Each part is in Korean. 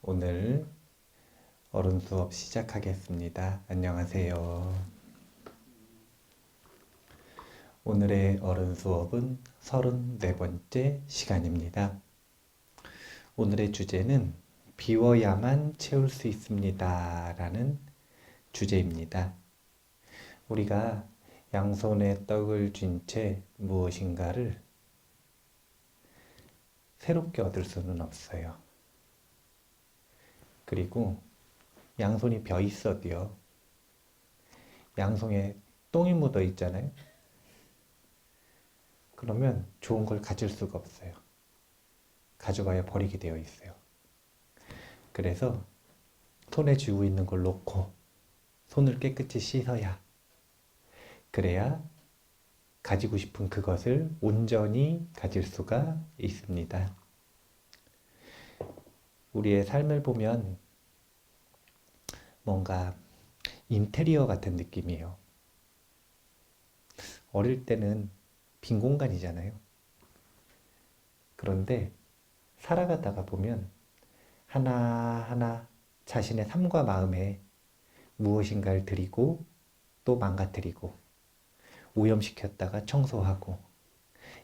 오늘 어른 수업 시작하겠습니다. 안녕하세요. 오늘의 어른 수업은 34번째 시간입니다. 오늘의 주제는 비워야만 채울 수 있습니다 라는 주제입니다. 우리가 양손에 떡을 쥔 채 무엇인가를 새롭게 얻을 수는 없어요. 그리고 양손이 벼 있어도요, 양손에 똥이 묻어 있잖아요. 그러면 좋은 걸 가질 수가 없어요. 가져가야 버리게 되어 있어요. 그래서 손에 쥐고 있는 걸 놓고 손을 깨끗이 씻어야, 그래야 가지고 싶은 그것을 온전히 가질 수가 있습니다. 우리의 삶을 보면 뭔가 인테리어 같은 느낌이에요. 어릴 때는 빈 공간이잖아요. 그런데 살아가다가 보면 하나하나 자신의 삶과 마음에 무엇인가를 들이고 또 망가뜨리고 오염시켰다가 청소하고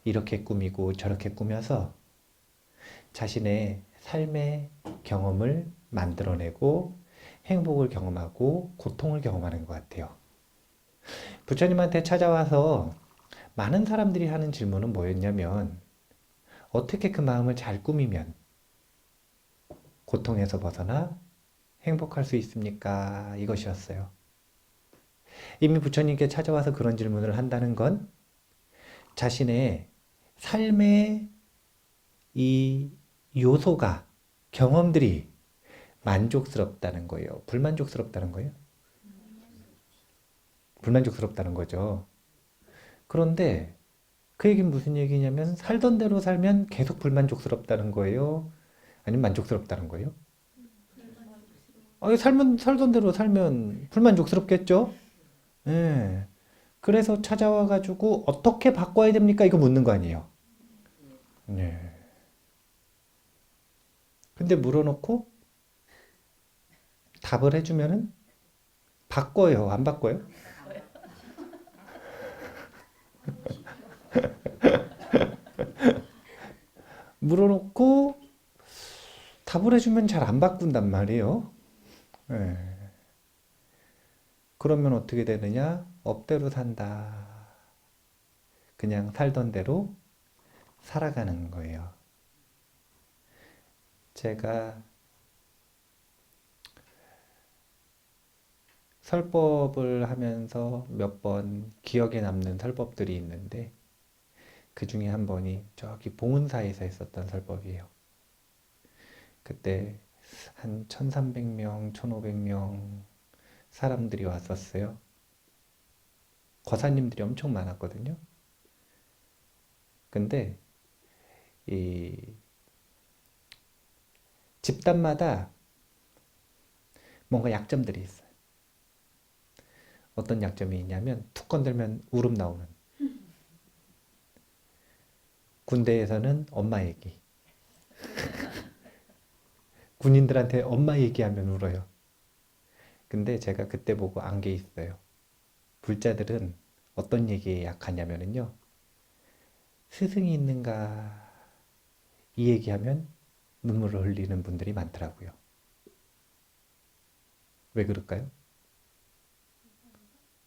이렇게 꾸미고 저렇게 꾸며서 자신의 삶의 경험을 만들어내고 행복을 경험하고 고통을 경험하는 것 같아요. 부처님한테 찾아와서 많은 사람들이 하는 질문은 뭐였냐면, 어떻게 그 마음을 잘 꾸미면 고통에서 벗어나 행복할 수 있습니까? 이것이었어요. 이미 부처님께 찾아와서 그런 질문을 한다는 건 자신의 삶의 이 요소가, 경험들이 만족스럽다는 거예요. 불만족스럽다는 거예요? 불만족스럽다는 거죠. 그런데 그 얘기는 무슨 얘기냐면, 살던 대로 살면 계속 불만족스럽다는 거예요? 아니면 만족스럽다는 거예요? 살던 대로 살면 불만족스럽겠죠? 예. 그래서 찾아와가지고 어떻게 바꿔야 됩니까? 이거 묻는 거 아니에요? 네. 근데 물어놓고 답을 해주면은 바꿔요? 안 바꿔요? 물어놓고 답을 해주면 잘 안 바꾼단 말이에요. 예. 그러면 어떻게 되느냐? 업대로 산다. 그냥 살던 대로 살아가는 거예요. 제가 설법을 하면서 몇 번 기억에 남는 설법들이 있는데, 그 중에 한 번이 저기 봉은사에서 했었던 설법이에요. 그때 한 1300명, 1500명 사람들이 왔었어요. 거사님들이 엄청 많았거든요. 근데 이 집단마다 뭔가 약점들이 있어요. 어떤 약점이 있냐면, 툭 건들면 울음 나오는. 군대에서는 엄마 얘기. 군인들한테 엄마 얘기하면 울어요. 근데 제가 그때 보고 안 게 있어요. 불자들은 어떤 얘기에 약하냐면요, 스승이 있는가 이 얘기하면 눈물을 흘리는 분들이 많더라고요. 왜 그럴까요?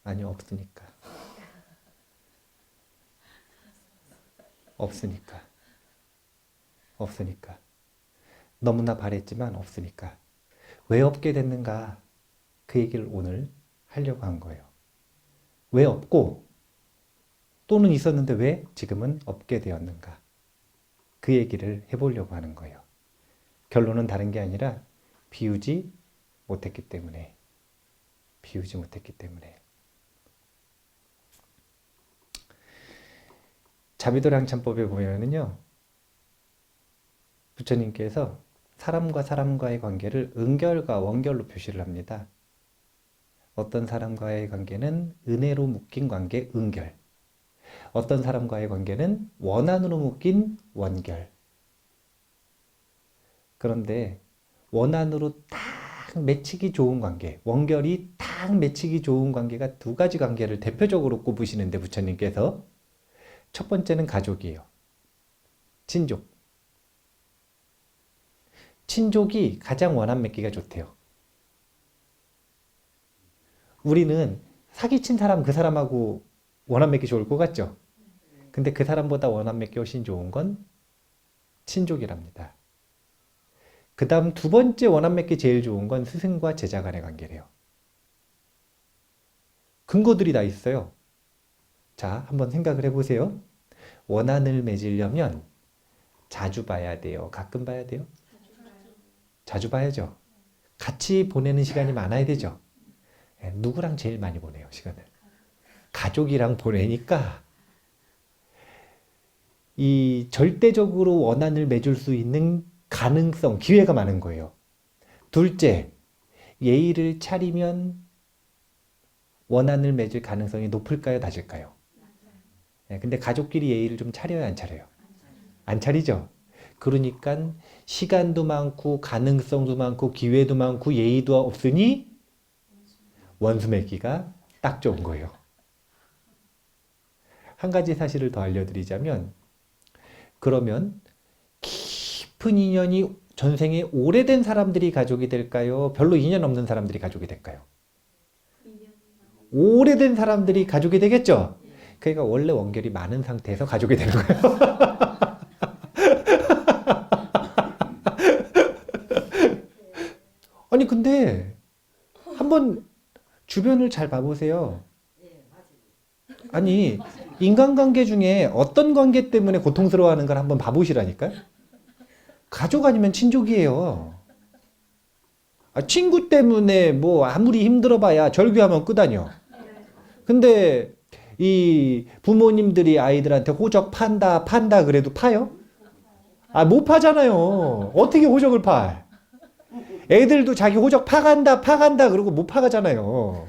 아니요, 없으니까. 없으니까. 없으니까. 너무나 바랬지만 없으니까. 왜 없게 됐는가? 그 얘기를 오늘 하려고 한 거예요. 왜 없고, 또는 있었는데 왜 지금은 없게 되었는가? 그 얘기를 해보려고 하는 거예요. 결론은 다른 게 아니라 비우지 못했기 때문에. 비우지 못했기 때문에. 자비도량참법에 보면은요, 부처님께서 사람과 사람과의 관계를 은결과 원결로 표시를 합니다. 어떤 사람과의 관계는 은혜로 묶인 관계, 은결. 어떤 사람과의 관계는 원한으로 묶인 원결. 그런데 원한으로 딱 맺히기 좋은 관계, 원결이 딱 맺히기 좋은 관계가 두 가지 관계를 대표적으로 꼽으시는데 부처님께서 첫 번째는 가족이에요. 친족. 친족이 가장 원한 맺기가 좋대요. 우리는 사기친 사람 그 사람하고 원한 맺기 좋을 것 같죠? 근데 그 사람보다 원한 맺기 훨씬 좋은 건 친족이랍니다. 그 다음 두 번째 원한 맺기 제일 좋은 건 스승과 제자 간의 관계래요. 근거들이 다 있어요. 자, 한번 생각을 해보세요. 원한을 맺으려면 자주 봐야 돼요? 가끔 봐야 돼요? 자주 봐야죠. 같이 보내는 시간이 많아야 되죠. 누구랑 제일 많이 보내요, 시간을? 가족이랑 보내니까 이 절대적으로 원한을 맺을 수 있는 가능성, 기회가 많은 거예요. 둘째, 예의를 차리면 원한을 맺을 가능성이 높을까요, 낮을까요? 근데 가족끼리 예의를 좀 차려요, 안 차려요? 안 차리죠? 그러니까 시간도 많고 가능성도 많고 기회도 많고 예의도 없으니 원수 맺기가 딱 좋은 거예요. 한 가지 사실을 더 알려드리자면 그러면 깊은 인연이 전생에 오래된 사람들이 가족이 될까요? 별로 인연 없는 사람들이 가족이 될까요? 오래된 사람들이 가족이 되겠죠? 그러니까 원래 원결이 많은 상태에서 가족이 되는 거예요. 아니 근데 한번 주변을 잘 봐보세요. 아니 인간관계 중에 어떤 관계 때문에 고통스러워하는 걸 한번 봐보시라니까요. 가족 아니면 친족이에요. 친구 때문에 뭐 아무리 힘들어봐야 절규하면 끄다녀. 근데 이 부모님들이 아이들한테 호적 판다 그래도 파요? 못 파잖아요. 어떻게 호적을 파? 애들도 자기 호적 파간다 그러고 못 파가잖아요.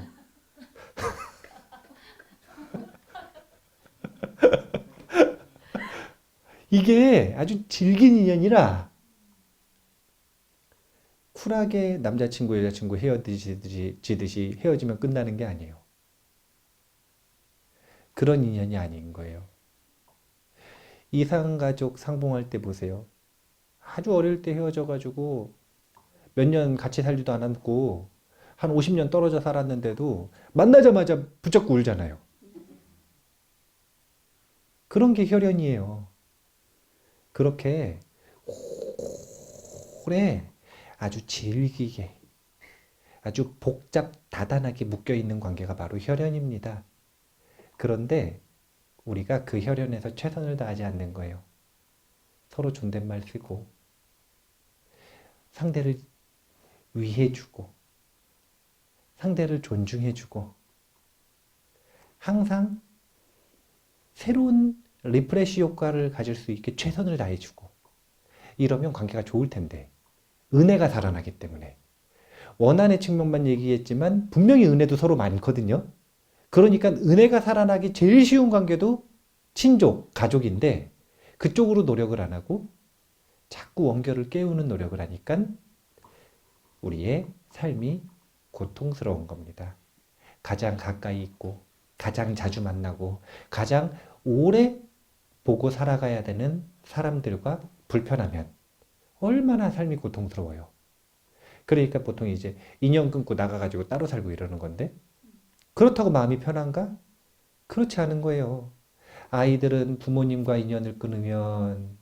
이게 아주 질긴 인연이라 쿨하게 남자친구 여자친구 헤어지듯이 헤어지면 끝나는 게 아니에요. 그런 인연이 아닌 거예요. 이상가족 상봉할 때 보세요. 아주 어릴 때 헤어져가지고 몇 년 같이 살지도 않았고 한 50년 떨어져 살았는데도 만나자마자 붙잡고 울잖아요. 그런 게 혈연이에요. 그렇게 오래 아주 질기게 아주 복잡 다단하게 묶여있는 관계가 바로 혈연입니다. 그런데 우리가 그 혈연에서 최선을 다하지 않는 거예요. 서로 존댓말 쓰고 상대를 위해주고 상대를 존중해주고 항상 새로운 리프레시 효과를 가질 수 있게 최선을 다해주고 이러면 관계가 좋을 텐데 은혜가 살아나기 때문에 원한의 측면만 얘기했지만 분명히 은혜도 서로 많거든요. 그러니까 은혜가 살아나기 제일 쉬운 관계도 친족, 가족인데 그쪽으로 노력을 안 하고 자꾸 원결을 깨우는 노력을 하니까 우리의 삶이 고통스러운 겁니다. 가장 가까이 있고 가장 자주 만나고 가장 오래 보고 살아가야 되는 사람들과 불편하면 얼마나 삶이 고통스러워요. 그러니까 보통 이제 인연 끊고 나가가지고 따로 살고 이러는 건데 그렇다고 마음이 편한가? 그렇지 않은 거예요. 아이들은 부모님과 인연을 끊으면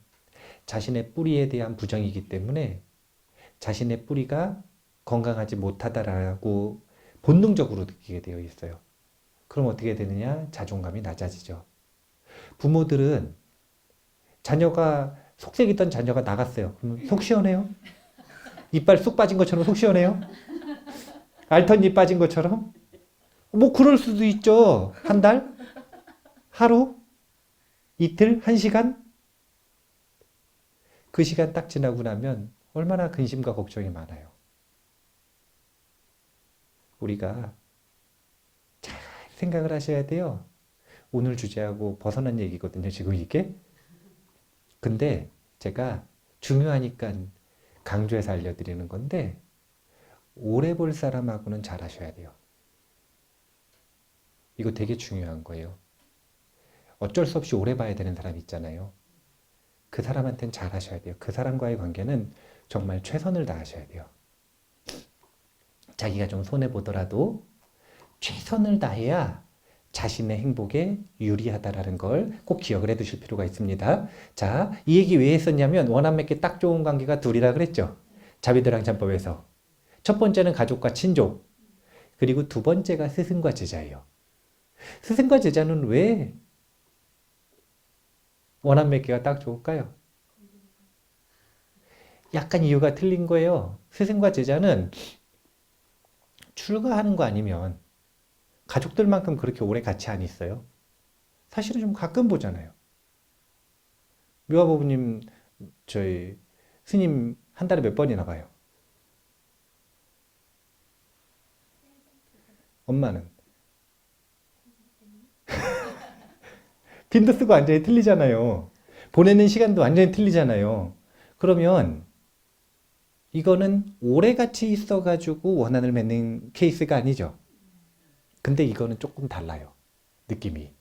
자신의 뿌리에 대한 부정이기 때문에 자신의 뿌리가 건강하지 못하다라고 본능적으로 느끼게 되어 있어요. 그럼 어떻게 되느냐? 자존감이 낮아지죠. 부모들은 자녀가 속색 있던 자녀가 나갔어요. 그러면 속 시원해요? 이빨 쑥 빠진 것처럼 속 시원해요? 알턴잎 빠진 것처럼? 뭐 그럴 수도 있죠. 한 달? 하루? 이틀? 한 시간? 그 시간 딱 지나고 나면 얼마나 근심과 걱정이 많아요. 우리가 잘 생각을 하셔야 돼요. 오늘 주제하고 벗어난 얘기거든요, 지금 이게. 근데 제가 중요하니까 강조해서 알려드리는 건데, 오래 볼 사람하고는 잘하셔야 돼요. 이거 되게 중요한 거예요. 어쩔 수 없이 오래 봐야 되는 사람 있잖아요. 그 사람한테는 잘하셔야 돼요. 그 사람과의 관계는 정말 최선을 다하셔야 돼요. 자기가 좀 손해보더라도 최선을 다해야 자신의 행복에 유리하다라는 걸 꼭 기억을 해 두실 필요가 있습니다. 자, 이 얘기 왜 했었냐면 원한 맺기 딱 좋은 관계가 둘이라 그랬죠. 자비도량 참법에서. 첫 번째는 가족과 친족, 그리고 두 번째가 스승과 제자예요. 스승과 제자는 왜 원한 맺기가 딱 좋을까요? 약간 이유가 틀린 거예요. 스승과 제자는 출가하는 거 아니면 가족들만큼 그렇게 오래 같이 안 있어요. 사실은 좀 가끔 보잖아요. 묘화보부님, 저희 스님 한 달에 몇 번이나 봐요? 엄마는? 빈도 쓰고 완전히 틀리잖아요. 보내는 시간도 완전히 틀리잖아요. 그러면 이거는 오래 같이 있어가지고 원한을 맺는 케이스가 아니죠. 근데 이거는 조금 달라요. 느낌이.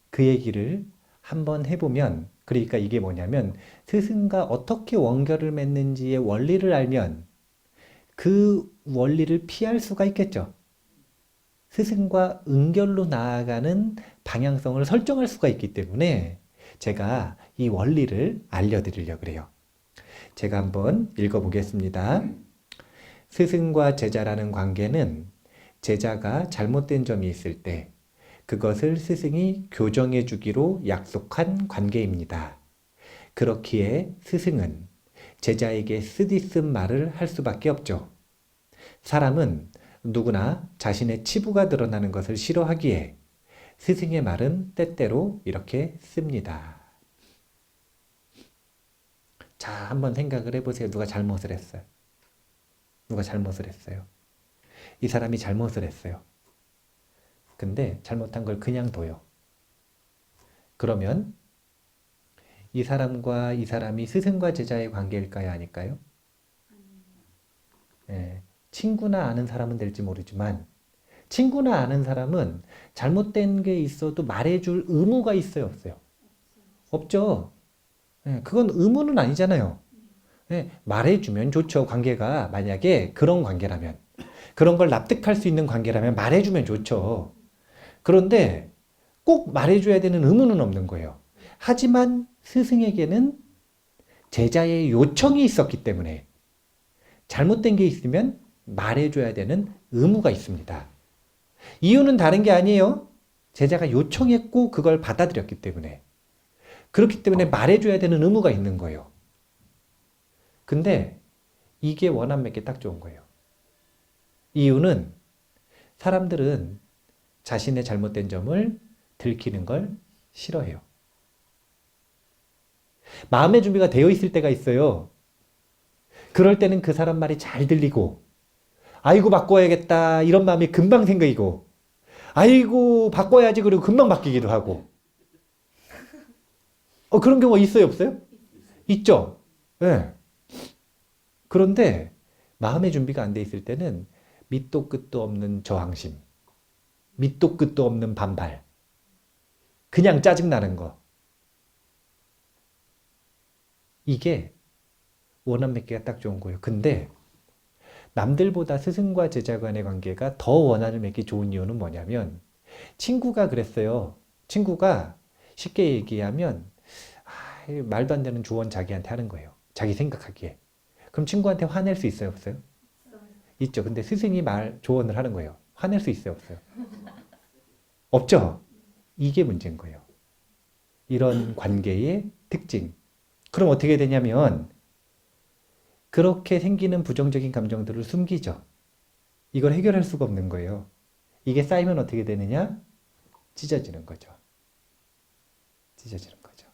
그 얘기를 한번 해보면, 그러니까 이게 뭐냐면 스승과 어떻게 원결을 맺는지의 원리를 알면 그 원리를 피할 수가 있겠죠. 스승과 은결로 나아가는 방향성을 설정할 수가 있기 때문에 제가 이 원리를 알려드리려고 그래요. 제가 한번 읽어보겠습니다. 스승과 제자라는 관계는 제자가 잘못된 점이 있을 때 그것을 스승이 교정해 주기로 약속한 관계입니다. 그렇기에 스승은 제자에게 쓰디쓴 말을 할 수밖에 없죠. 사람은 누구나 자신의 치부가 드러나는 것을 싫어하기에 스승의 말은 때때로 이렇게 씁니다. 자, 한번 생각을 해보세요. 누가 잘못을 했어요? 누가 잘못을 했어요? 이 사람이 잘못을 했어요. 근데 잘못한 걸 그냥 둬요. 그러면 이 사람과 이 사람이 스승과 제자의 관계일까요? 아닐까요? 예, 친구나 아는 사람은 될지 모르지만 친구나 아는 사람은 잘못된 게 있어도 말해줄 의무가 있어요, 없어요? 없죠. 예, 그건 의무는 아니잖아요. 예, 말해주면 좋죠. 관계가 만약에 그런 관계라면 그런 걸 납득할 수 있는 관계라면 말해주면 좋죠. 그런데 꼭 말해줘야 되는 의무는 없는 거예요. 하지만 스승에게는 제자의 요청이 있었기 때문에 잘못된 게 있으면 말해줘야 되는 의무가 있습니다. 이유는 다른 게 아니에요. 제자가 요청했고 그걸 받아들였기 때문에. 그렇기 때문에 말해줘야 되는 의무가 있는 거예요. 근데 이게 원한 맺기 딱 좋은 거예요. 이유는 사람들은 자신의 잘못된 점을 들키는 걸 싫어해요. 마음의 준비가 되어 있을 때가 있어요. 그럴 때는 그 사람 말이 잘 들리고, 아이고, 바꿔야겠다, 이런 마음이 금방 생기고, 아이고, 바꿔야지, 그리고 금방 바뀌기도 하고. 그런 경우가 있어요, 없어요? 있죠? 예. 네. 그런데 마음의 준비가 안 돼 있을 때는 밑도 끝도 없는 저항심, 밑도 끝도 없는 반발, 그냥 짜증나는 거. 이게 원한 맺기가 딱 좋은 거예요. 근데 남들보다 스승과 제자 간의 관계가 더 원한을 맺기 좋은 이유는 뭐냐면 친구가 그랬어요. 친구가 쉽게 얘기하면 말도 안 되는 조언 자기한테 하는 거예요. 자기 생각하기에. 그럼 친구한테 화낼 수 있어요, 없어요? 있죠. 근데 스승이 조언을 하는 거예요. 화낼 수 있어요, 없어요? 없죠. 이게 문제인 거예요. 이런 관계의 특징. 그럼 어떻게 되냐면 그렇게 생기는 부정적인 감정들을 숨기죠. 이걸 해결할 수가 없는 거예요. 이게 쌓이면 어떻게 되느냐? 찢어지는 거죠. 찢어지는 거죠.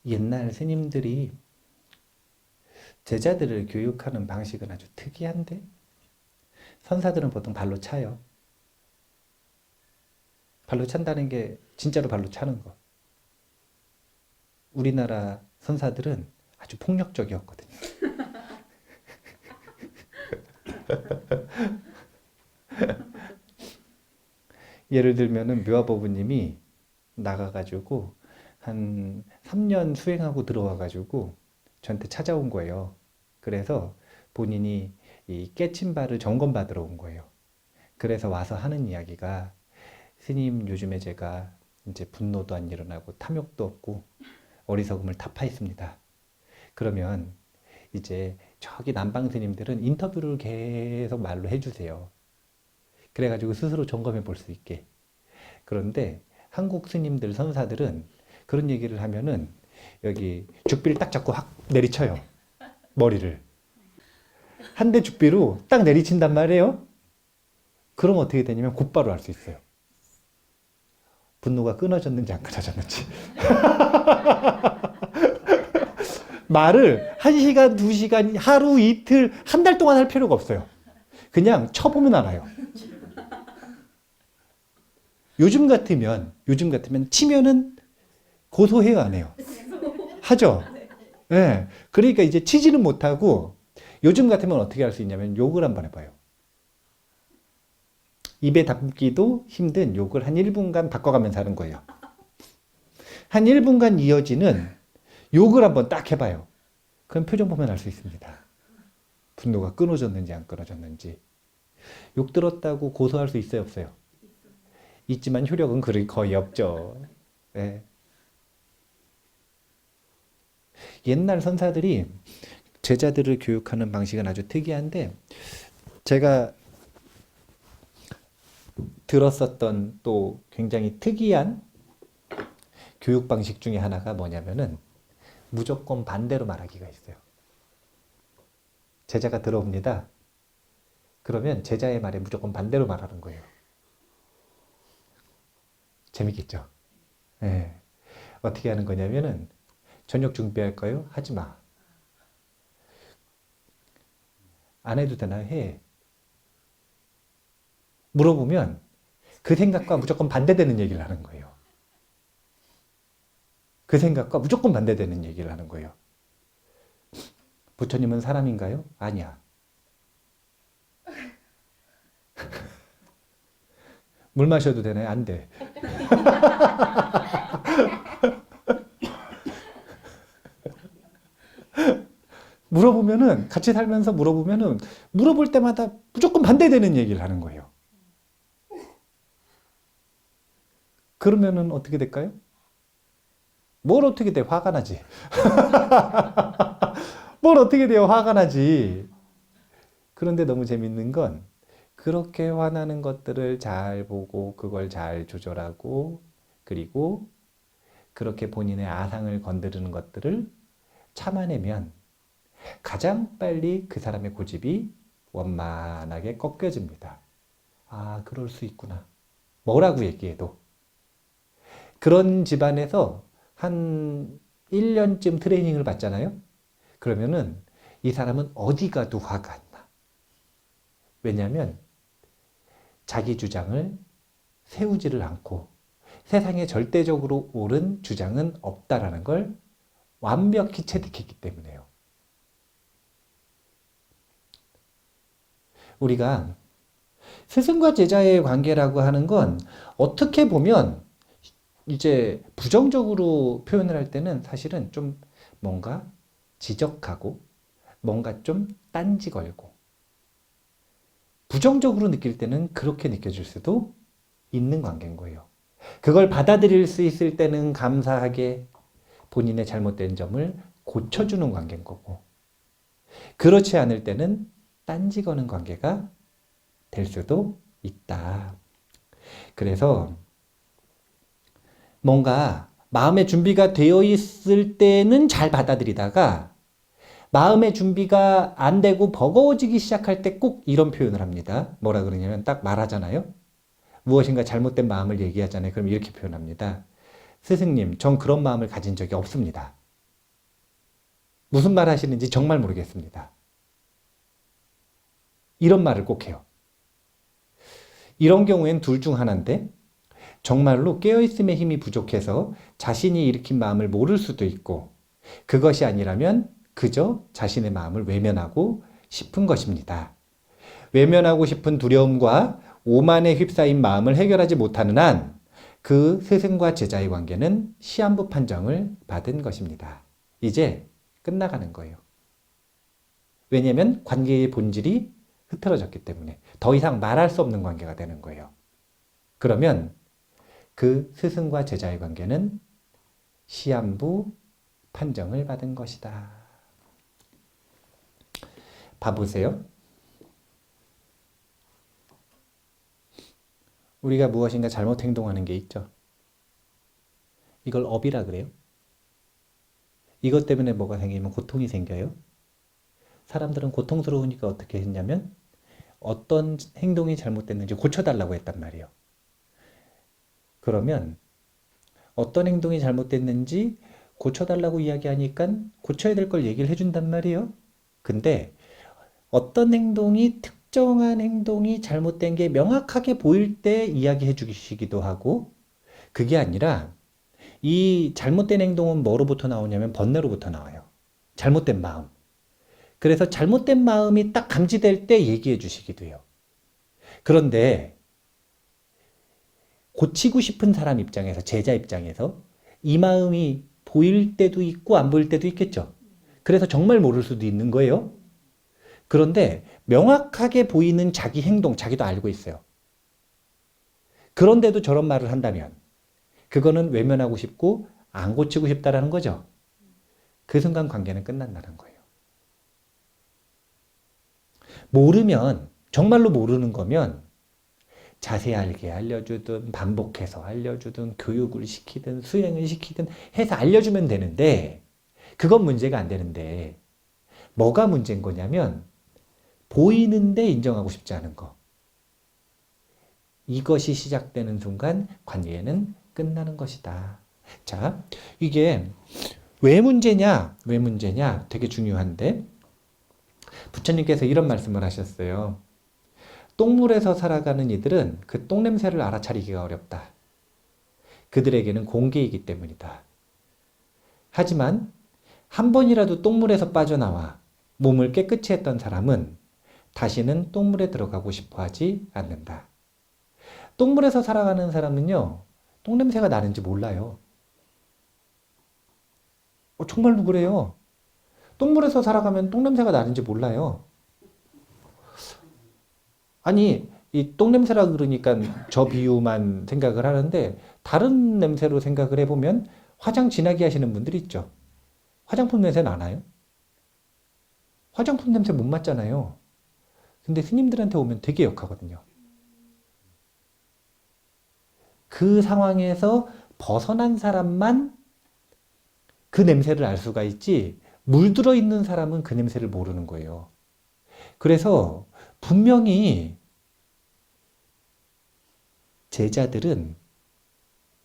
옛날 스님들이 제자들을 교육하는 방식은 아주 특이한데 선사들은 보통 발로 차요. 발로 찬다는 게 진짜로 발로 차는 거. 우리나라 선사들은 아주 폭력적이었거든요. 예를 들면은 묘화보부님이 나가가지고 한 3년 수행하고 들어와가지고 저한테 찾아온 거예요. 그래서 본인이 이 깨친발을 점검받으러 온 거예요. 그래서 와서 하는 이야기가 스님 요즘에 제가 이제 분노도 안 일어나고 탐욕도 없고 어리석음을 타파했습니다. 그러면 이제 저기 남방 스님들은 인터뷰를 계속 말로 해주세요. 그래가지고 스스로 점검해 볼 수 있게. 그런데 한국 스님들, 선사들은 그런 얘기를 하면은 여기 죽비를 딱 잡고 확 내리쳐요. 머리를. 한 대 죽비로 딱 내리친단 말이에요. 그럼 어떻게 되냐면 곧바로 알 수 있어요. 분노가 끊어졌는지 안 끊어졌는지. 말을 1시간, 2시간, 하루, 이틀, 한 달 동안 할 필요가 없어요. 그냥 쳐보면 알아요. 요즘 같으면 치면은 고소해요, 안 해요? 하죠? 예. 네. 그러니까 이제 치지는 못하고 요즘 같으면 어떻게 할 수 있냐면 욕을 한번 해봐요. 입에 담기도 힘든 욕을 한 1분간 바꿔가면서 하는 거예요. 한 1분간 이어지는 욕을 한번 딱 해봐요. 그럼 표정 보면 알 수 있습니다. 분노가 끊어졌는지 안 끊어졌는지. 욕 들었다고 고소할 수 있어요, 없어요? 있지만 효력은 거의 없죠. 네. 옛날 선사들이 제자들을 교육하는 방식은 아주 특이한데 제가 들었었던 또 굉장히 특이한 교육 방식 중에 하나가 뭐냐면은 무조건 반대로 말하기가 있어요. 제자가 들어옵니다. 그러면 제자의 말에 무조건 반대로 말하는 거예요. 재밌겠죠? 네. 어떻게 하는 거냐면은 저녁 준비할까요? 하지 마. 안 해도 되나요? 해. 물어보면 그 생각과 무조건 반대되는 얘기를 하는 거예요. 그 생각과 무조건 반대되는 얘기를 하는 거예요. 부처님은 사람인가요? 아니야. 물 마셔도 되나요? 안 돼. 물어보면은 같이 살면서 물어볼 때마다 무조건 반대되는 얘기를 하는 거예요. 그러면은 어떻게 될까요? 뭘 어떻게 돼? 화가 나지. 뭘 어떻게 돼요? 화가 나지. 그런데 너무 재밌는 건 그렇게 화나는 것들을 잘 보고 그걸 잘 조절하고 그리고 그렇게 본인의 아상을 건드리는 것들을 참아내면 가장 빨리 그 사람의 고집이 원만하게 꺾여집니다. 아, 그럴 수 있구나. 뭐라고 얘기해도. 그런 집안에서 한 1년쯤 트레이닝을 받잖아요. 그러면은 이 사람은 어디 가도 화가 안 나. 왜냐하면 자기 주장을 세우지를 않고 세상에 절대적으로 옳은 주장은 없다라는 걸 완벽히 체득했기 때문에요. 우리가 스승과 제자의 관계라고 하는 건 어떻게 보면 이제 부정적으로 표현을 할 때는 사실은 좀 뭔가 지적하고 뭔가 좀 딴지 걸고 부정적으로 느낄 때는 그렇게 느껴질 수도 있는 관계인 거예요. 그걸 받아들일 수 있을 때는 감사하게 본인의 잘못된 점을 고쳐주는 관계인 거고 그렇지 않을 때는 딴지 거는 관계가 될 수도 있다. 그래서 뭔가 마음의 준비가 되어 있을 때는 잘 받아들이다가 마음의 준비가 안 되고 버거워지기 시작할 때 꼭 이런 표현을 합니다. 뭐라 그러냐면 딱 말하잖아요. 무엇인가 잘못된 마음을 얘기하잖아요. 그럼 이렇게 표현합니다. 스승님, 전 그런 마음을 가진 적이 없습니다. 무슨 말 하시는지 정말 모르겠습니다. 이런 말을 꼭 해요. 이런 경우엔 둘 중 하나인데 정말로 깨어있음의 힘이 부족해서 자신이 일으킨 마음을 모를 수도 있고 그것이 아니라면 그저 자신의 마음을 외면하고 싶은 것입니다. 외면하고 싶은 두려움과 오만에 휩싸인 마음을 해결하지 못하는 한 그 스승과 제자의 관계는 시한부 판정을 받은 것입니다. 이제 끝나가는 거예요. 왜냐하면 관계의 본질이 흐트러졌기 때문에 더 이상 말할 수 없는 관계가 되는 거예요. 그러면 그 스승과 제자의 관계는 시한부 판정을 받은 것이다. 봐보세요. 우리가 무엇인가 잘못 행동하는 게 있죠. 이걸 업이라 그래요. 이것 때문에 뭐가 생기면 고통이 생겨요. 사람들은 고통스러우니까 어떻게 했냐면 어떤 행동이 잘못됐는지 고쳐달라고 했단 말이에요. 그러면 어떤 행동이 잘못됐는지 고쳐달라고 이야기하니까 고쳐야 될 걸 얘기를 해준단 말이에요. 근데 어떤 행동이 특정한 행동이 잘못된 게 명확하게 보일 때 이야기해 주시기도 하고 그게 아니라 이 잘못된 행동은 뭐로부터 나오냐면 번뇌로부터 나와요. 잘못된 마음. 그래서 잘못된 마음이 딱 감지될 때 얘기해 주시기도 해요. 그런데 고치고 싶은 사람 입장에서, 제자 입장에서 이 마음이 보일 때도 있고 안 보일 때도 있겠죠. 그래서 정말 모를 수도 있는 거예요. 그런데 명확하게 보이는 자기 행동, 자기도 알고 있어요. 그런데도 저런 말을 한다면 그거는 외면하고 싶고 안 고치고 싶다라는 거죠. 그 순간 관계는 끝난다는 거예요. 모르면, 정말로 모르는 거면 자세하게 알려주든 반복해서 알려주든 교육을 시키든 수행을 시키든 해서 알려주면 되는데 그건 문제가 안 되는데 뭐가 문제인 거냐면 보이는데 인정하고 싶지 않은 거. 이것이 시작되는 순간 관계는 끝나는 것이다. 자, 이게 왜 문제냐? 왜 문제냐? 되게 중요한데 부처님께서 이런 말씀을 하셨어요. 똥물에서 살아가는 이들은 그 똥냄새를 알아차리기가 어렵다. 그들에게는 공개이기 때문이다. 하지만 한 번이라도 똥물에서 빠져나와 몸을 깨끗이 했던 사람은 다시는 똥물에 들어가고 싶어 하지 않는다. 똥물에서 살아가는 사람은요, 똥냄새가 나는지 몰라요. 정말로 그래요. 똥물에서 살아가면 똥냄새가 나는지 몰라요. 아니, 이 똥냄새라 그러니까 저 비유만 생각을 하는데 다른 냄새로 생각을 해보면 화장 진하게 하시는 분들 있죠. 화장품 냄새 나나요? 화장품 냄새 못 맡잖아요. 근데 스님들한테 오면 되게 역하거든요. 그 상황에서 벗어난 사람만 그 냄새를 알 수가 있지 물들어 있는 사람은 그 냄새를 모르는 거예요. 그래서 분명히 제자들은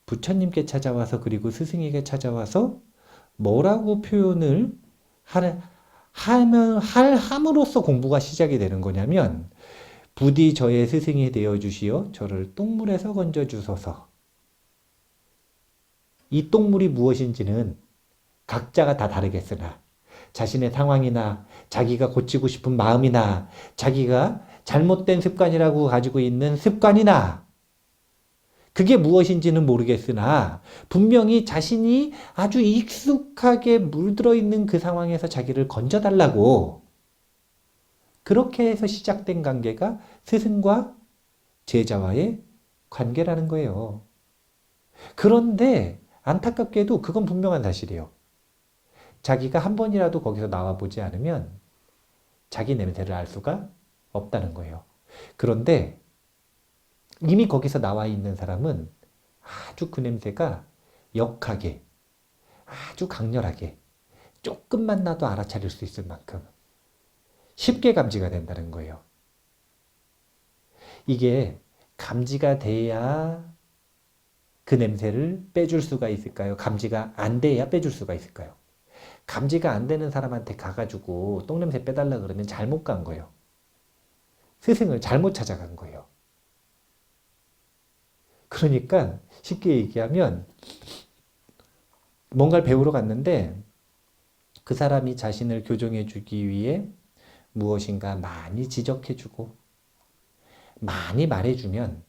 부처님께 찾아와서 그리고 스승에게 찾아와서 뭐라고 표현을 함으로써 공부가 시작이 되는 거냐면 부디 저의 스승이 되어 주시어 저를 똥물에서 건져 주소서. 이 똥물이 무엇인지는 각자가 다 다르겠으나 자신의 상황이나 자기가 고치고 싶은 마음이나 자기가 잘못된 습관이라고 가지고 있는 습관이나 그게 무엇인지는 모르겠으나 분명히 자신이 아주 익숙하게 물들어 있는 그 상황에서 자기를 건져달라고 그렇게 해서 시작된 관계가 스승과 제자와의 관계라는 거예요. 그런데 안타깝게도 그건 분명한 사실이에요. 자기가 한 번이라도 거기서 나와보지 않으면 자기 냄새를 알 수가 없다는 거예요. 그런데 이미 거기서 나와 있는 사람은 아주 그 냄새가 역하게, 아주 강렬하게 조금만 나도 알아차릴 수 있을 만큼 쉽게 감지가 된다는 거예요. 이게 감지가 돼야 그 냄새를 빼줄 수가 있을까요? 감지가 안 돼야 빼줄 수가 있을까요? 감지가 안 되는 사람한테 가가지고 똥냄새 빼달라 그러면 잘못 간 거예요. 스승을 잘못 찾아간 거예요. 그러니까 쉽게 얘기하면 뭔가를 배우러 갔는데 그 사람이 자신을 교정해 주기 위해 무엇인가 많이 지적해 주고 많이 말해 주면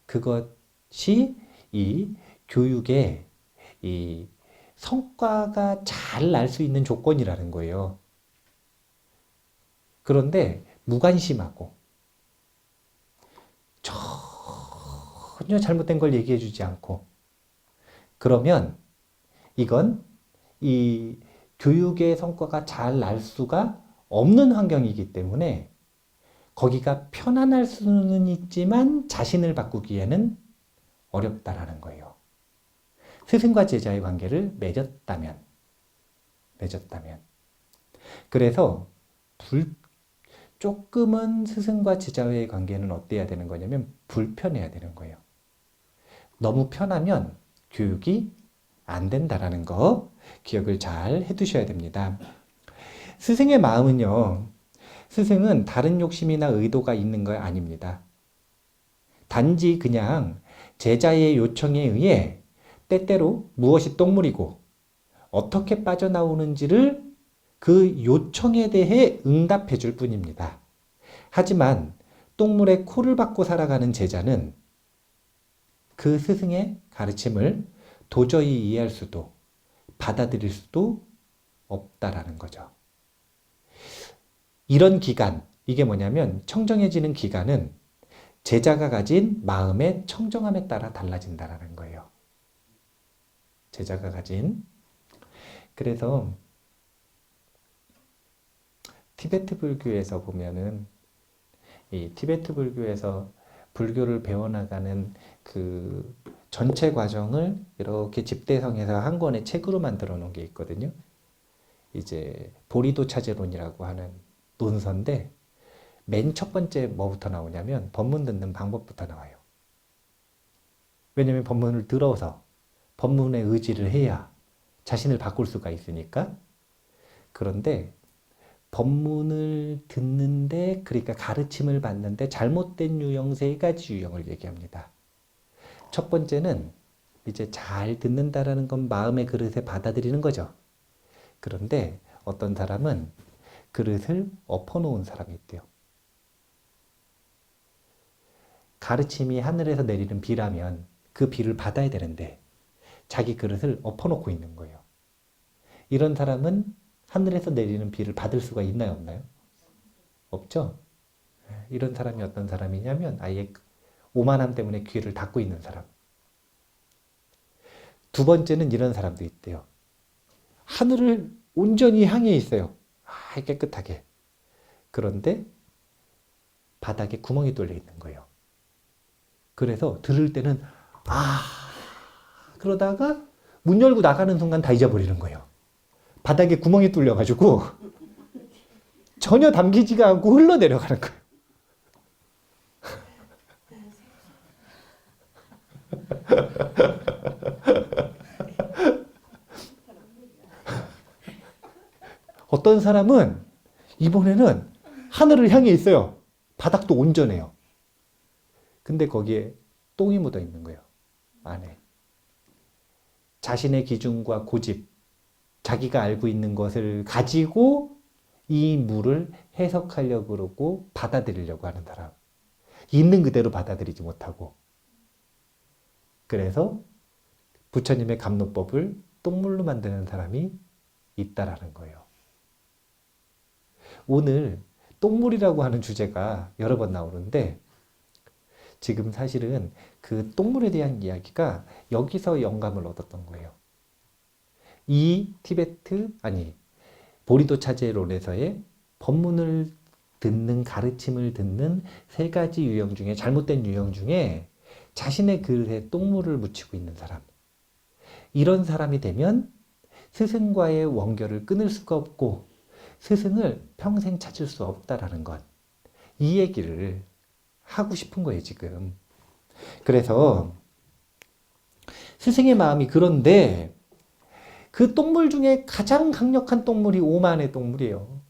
그것이 이 교육의 이 성과가 잘 날 수 있는 조건이라는 거예요. 그런데 무관심하고 전혀 잘못된 걸 얘기해 주지 않고 그러면 이건 이 교육의 성과가 잘 날 수가 없는 환경이기 때문에 거기가 편안할 수는 있지만 자신을 바꾸기에는 어렵다라는 거예요. 스승과 제자의 관계를 맺었다면. 그래서 조금은 스승과 제자의 관계는 어때야 되는 거냐면 불편해야 되는 거예요. 너무 편하면 교육이 안 된다라는 거 기억을 잘 해두셔야 됩니다. 스승의 마음은요. 스승은 다른 욕심이나 의도가 있는 거 아닙니다. 단지 그냥 제자의 요청에 의해 때때로 무엇이 똥물이고 어떻게 빠져나오는지를 그 요청에 대해 응답해 줄 뿐입니다. 하지만 똥물에 코를 박고 살아가는 제자는 그 스승의 가르침을 도저히 이해할 수도 받아들일 수도 없다라는 거죠. 이런 기간, 이게 뭐냐면 청정해지는 기간은 제자가 가진 마음의 청정함에 따라 달라진다라는 거예요. 제자가 가진. 그래서 티베트 불교에서 보면은 이 티베트 불교에서 불교를 배워나가는 그 전체 과정을 이렇게 집대성에서 한 권의 책으로 만들어 놓은 게 있거든요. 이제 보리도 차제론이라고 하는 논서인데 맨 첫 번째 뭐부터 나오냐면 법문 듣는 방법부터 나와요. 왜냐면 법문을 들어서 법문에 의지를 해야 자신을 바꿀 수가 있으니까. 그런데 법문을 듣는데 그러니까 가르침을 받는데 잘못된 유형 세 가지 유형을 얘기합니다. 첫 번째는 이제 잘 듣는다라는 건 마음의 그릇에 받아들이는 거죠. 그런데 어떤 사람은 그릇을 엎어놓은 사람이 있대요. 가르침이 하늘에서 내리는 비라면 그 비를 받아야 되는데 자기 그릇을 엎어놓고 있는 거예요. 이런 사람은 하늘에서 내리는 비를 받을 수가 있나요, 없나요? 없죠? 이런 사람이 어떤 사람이냐면 아예 오만함 때문에 귀를 닫고 있는 사람. 두 번째는 이런 사람도 있대요. 하늘을 온전히 향해 있어요. 깨끗하게. 그런데 바닥에 구멍이 뚫려 있는 거예요. 그래서 들을 때는 그러다가 문 열고 나가는 순간 다 잊어버리는 거예요. 바닥에 구멍이 뚫려가지고 전혀 담기지가 않고 흘러내려가는 거예요. 어떤 사람은 이번에는 하늘을 향해 있어요. 바닥도 온전해요. 근데 거기에 똥이 묻어 있는 거예요. 안에. 자신의 기준과 고집, 자기가 알고 있는 것을 가지고 이 물을 해석하려고 그러고 받아들이려고 하는 사람. 있는 그대로 받아들이지 못하고. 그래서 부처님의 감로법을 똥물로 만드는 사람이 있다라는 거예요. 오늘 똥물이라고 하는 주제가 여러 번 나오는데 지금 사실은 그 똥물에 대한 이야기가 여기서 영감을 얻었던 거예요. 이 보리도 차제론에서의 법문을 듣는 가르침을 듣는 세 가지 유형 중에 잘못된 유형 중에 자신의 그릇에 똥물을 묻히고 있는 사람. 이런 사람이 되면 스승과의 원결을 끊을 수가 없고 스승을 평생 찾을 수 없다라는 것. 이 얘기를 하고 싶은 거예요, 지금. 그래서 스승의 마음이 그런데 그 똥물 중에 가장 강력한 똥물이 오만의 똥물이에요.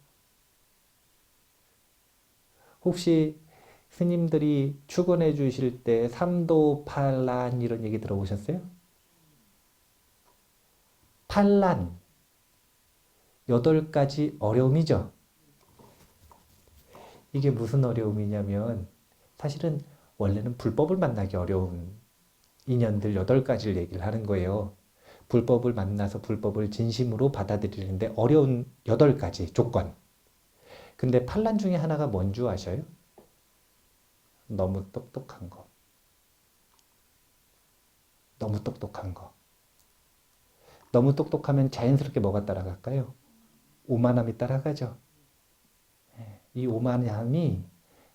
혹시 스님들이 축원해 주실 때 삼도 팔란 이런 얘기 들어보셨어요? 팔란, 8가지 어려움이죠. 이게 무슨 어려움이냐면 사실은 원래는 불법을 만나기 어려운 인연들 8가지를 얘기를 하는 거예요. 불법을 만나서 불법을 진심으로 받아들이는데 어려운 8가지 조건. 근데 판란 중에 하나가 뭔 줄 아셔요? 너무 똑똑한 거. 너무 똑똑한 거. 너무 똑똑하면 자연스럽게 뭐가 따라갈까요? 오만함이 따라가죠. 이 오만함이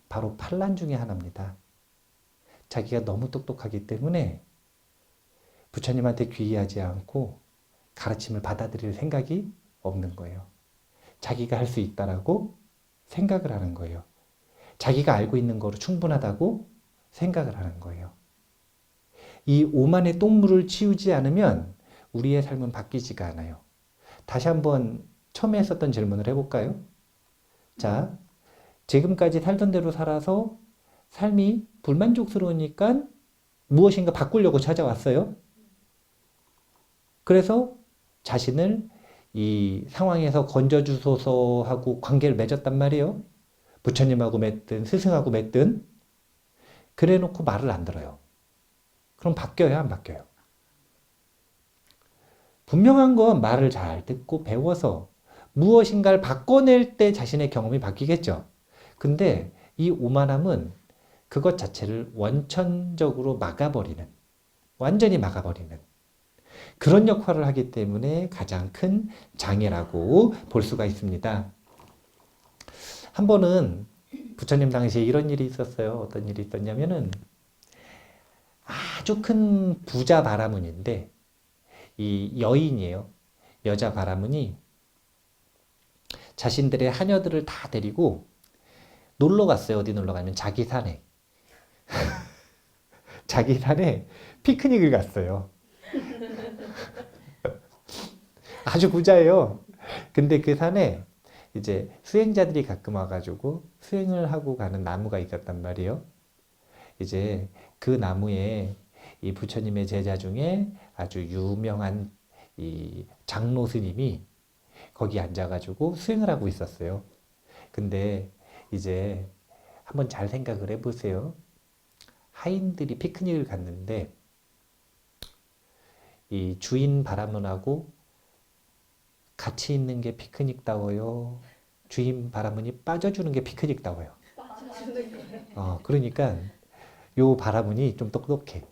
바로 판란 중에 하나입니다. 자기가 너무 똑똑하기 때문에 부처님한테 귀의하지 않고 가르침을 받아들일 생각이 없는 거예요. 자기가 할 수 있다라고 생각을 하는 거예요. 자기가 알고 있는 거로 충분하다고 생각을 하는 거예요. 이 오만의 똥물을 치우지 않으면 우리의 삶은 바뀌지가 않아요. 다시 한번 처음에 했었던 질문을 해볼까요? 자, 지금까지 살던 대로 살아서 삶이 불만족스러우니까 무엇인가 바꾸려고 찾아왔어요. 그래서 자신을 이 상황에서 건져주소서 하고 관계를 맺었단 말이에요. 부처님하고 맺든 스승하고 맺든. 그래 놓고 말을 안 들어요. 그럼 바뀌어요, 안 바뀌어요? 분명한 건 말을 잘 듣고 배워서 무엇인가를 바꿔낼 때 자신의 경험이 바뀌겠죠. 근데 이 오만함은 그것 자체를 원천적으로 막아버리는, 완전히 막아버리는 그런 역할을 하기 때문에 가장 큰 장애라고 볼 수가 있습니다. 한 번은 부처님 당시에 이런 일이 있었어요. 어떤 일이 있었냐면은 아주 큰 부자 바라문인데 이 여인이에요. 여자 바라문이 자신들의 하녀들을 다 데리고 놀러 갔어요. 어디 놀러 가면 자기 산에. 자기 산에 피크닉을 갔어요. 아주 부자예요. 근데 그 산에 이제 수행자들이 가끔 와가지고 수행을 하고 가는 나무가 있었단 말이에요. 이제 그 나무에 이 부처님의 제자 중에 아주 유명한 이 장로 스님이 거기 앉아가지고 수행을 하고 있었어요. 근데 이제 한번 잘 생각을 해보세요. 하인들이 피크닉을 갔는데 이 주인 바라문하고 같이 있는 게 피크닉다워요. 주인 바라문이 빠져주는 게 피크닉다워요. 그러니까 요 바라문이 좀 똑똑해.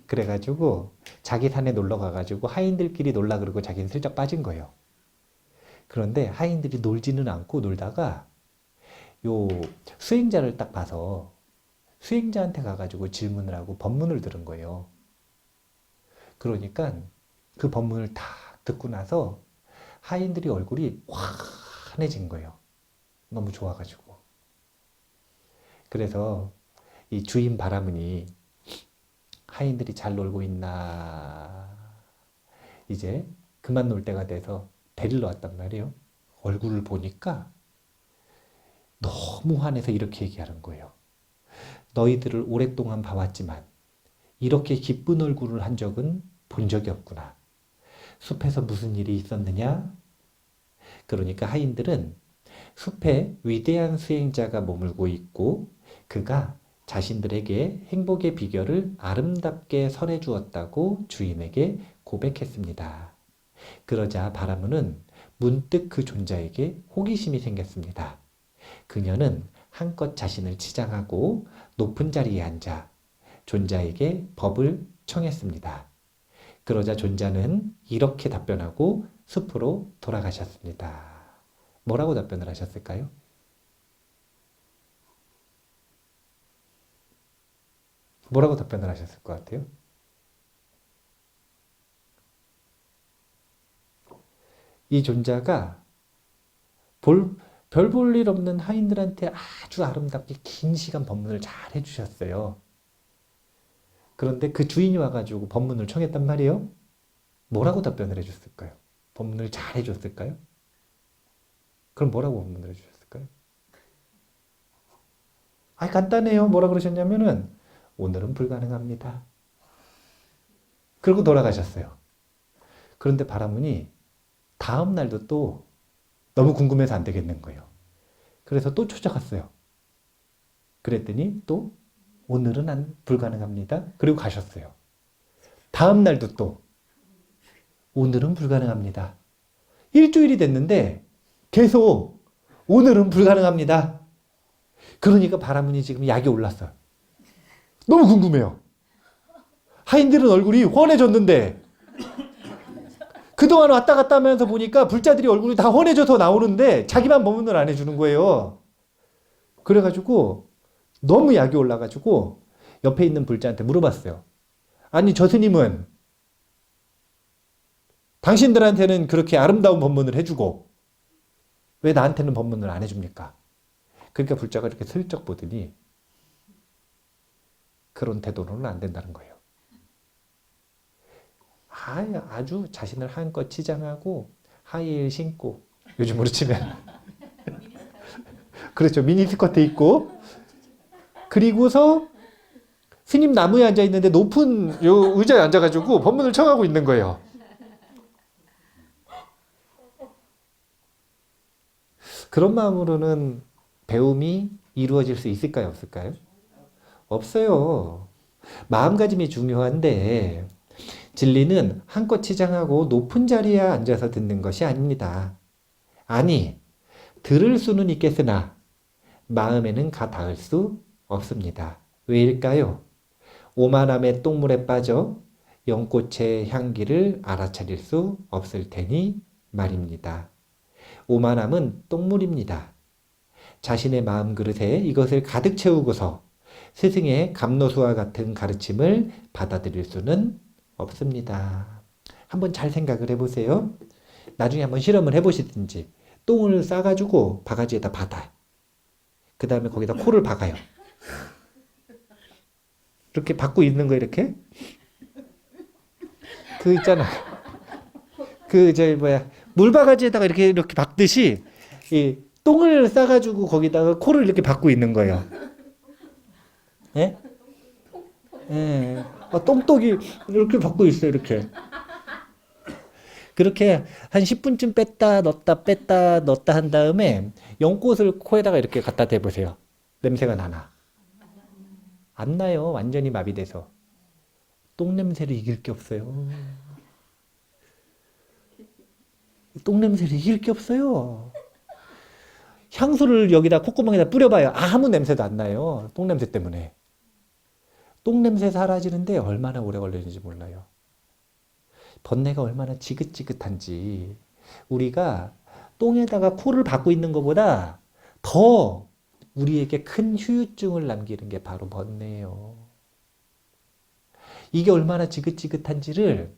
그래가지고 자기 산에 놀러 가가지고 하인들끼리 놀라 그러고 자기는 슬쩍 빠진 거예요. 그런데 하인들이 놀지는 않고 놀다가 요 수행자를 딱 봐서 수행자한테 가가지고 질문을 하고 법문을 들은 거예요. 그러니까 그 법문을 다 듣고 나서 하인들이 얼굴이 환해진 거예요. 너무 좋아가지고. 그래서 이 주인 바라문이 하인들이 잘 놀고 있나 이제 그만 놀 때가 돼서 데리러 왔단 말이에요. 얼굴을 보니까 너무 환해서 이렇게 얘기하는 거예요. 너희들을 오랫동안 봐왔지만 이렇게 기쁜 얼굴을 한 적은 본 적이 없구나. 숲에서 무슨 일이 있었느냐? 그러니까 하인들은 숲에 위대한 수행자가 머물고 있고 그가 자신들에게 행복의 비결을 아름답게 설해 주었다고 주인에게 고백했습니다. 그러자 바라문은 문득 그 존자에게 호기심이 생겼습니다. 그녀는 한껏 자신을 치장하고 높은 자리에 앉아 존자에게 법을 청했습니다. 그러자 존자는 이렇게 답변하고 숲으로 돌아가셨습니다. 뭐라고 답변을 하셨을까요? 뭐라고 답변을 하셨을 것 같아요? 이 존자가 별 볼 일 없는 하인들한테 아주 아름답게 긴 시간 법문을 잘 해주셨어요. 그런데 그 주인이 와가지고 법문을 청했단 말이에요. 뭐라고 답변을 해줬을까요? 법문을 잘 해줬을까요? 그럼 뭐라고 법문을 해주셨을까요? 간단해요. 뭐라 그러셨냐면은 오늘은 불가능합니다. 그러고 돌아가셨어요. 그런데 바라문이 다음 날도 또 너무 궁금해서 안 되겠는 거예요. 그래서 또 찾아갔어요. 그랬더니 또 오늘은 불가능합니다. 그리고 가셨어요. 다음 날도 또 오늘은 불가능합니다. 일주일이 됐는데 계속 오늘은 불가능합니다. 그러니까 바라문이 지금 약이 올랐어요. 너무 궁금해요. 하인들은 얼굴이 훤해졌는데 그동안 왔다 갔다 하면서 보니까 불자들이 얼굴이 다 훤해져서 나오는데 자기만 법문을 안 해주는 거예요. 그래가지고 너무 약이 올라가지고 옆에 있는 불자한테 물어봤어요. 아니 저 스님은 당신들한테는 그렇게 아름다운 법문을 해주고 왜 나한테는 법문을 안 해줍니까? 그러니까 불자가 이렇게 슬쩍 보더니 그런 태도로는 안 된다는 거예요. 아주 자신을 한껏 치장하고 하이힐 신고 요즘으로 치면 그렇죠. 미니스커트 입고 그리고서 스님 나무에 앉아 있는데 높은 요 의자에 앉아가지고 법문을 청하고 있는 거예요. 그런 마음으로는 배움이 이루어질 수 있을까요? 없을까요? 없어요. 마음가짐이 중요한데 진리는 한껏 치장하고 높은 자리에 앉아서 듣는 것이 아닙니다. 아니, 들을 수는 있겠으나 마음에는 가 닿을 수 없습니다. 왜일까요? 오만함의 똥물에 빠져 연꽃의 향기를 알아차릴 수 없을 테니 말입니다. 오만함은 똥물입니다. 자신의 마음 그릇에 이것을 가득 채우고서 스승의 감로수와 같은 가르침을 받아들일 수는 없습니다. 한번 잘 생각을 해보세요. 나중에 한번 실험을 해보시든지 똥을 싸가지고 바가지에다 받아요. 그 다음에 거기다 코를 박아요. 이렇게 박고 있는 거 이렇게 그 있잖아. 물바가지에다가 이렇게 박듯이 이 똥을 싸가지고 거기다가 코를 이렇게 박고 있는 거예요. 예? 예. 똥똑이 이렇게 박고 있어요. 이렇게. 그렇게 한 10분쯤 뺐다 넣었다 한 다음에 연꽃을 코에다가 이렇게 갖다 대보세요. 냄새가 나나? 안 나요. 완전히 마비돼서. 똥 냄새를 이길 게 없어요. 똥 냄새를 이길 게 없어요. 향수를 여기다 콧구멍에다 뿌려봐요. 아무 냄새도 안 나요. 똥 냄새 때문에. 똥 냄새 사라지는데 얼마나 오래 걸리는지 몰라요. 번뇌가 얼마나 지긋지긋한지 우리가 똥에다가 코를 박고 있는 것보다 더 우리에게 큰 후유증을 남기는 게 바로 번뇌예요. 이게 얼마나 지긋지긋한지를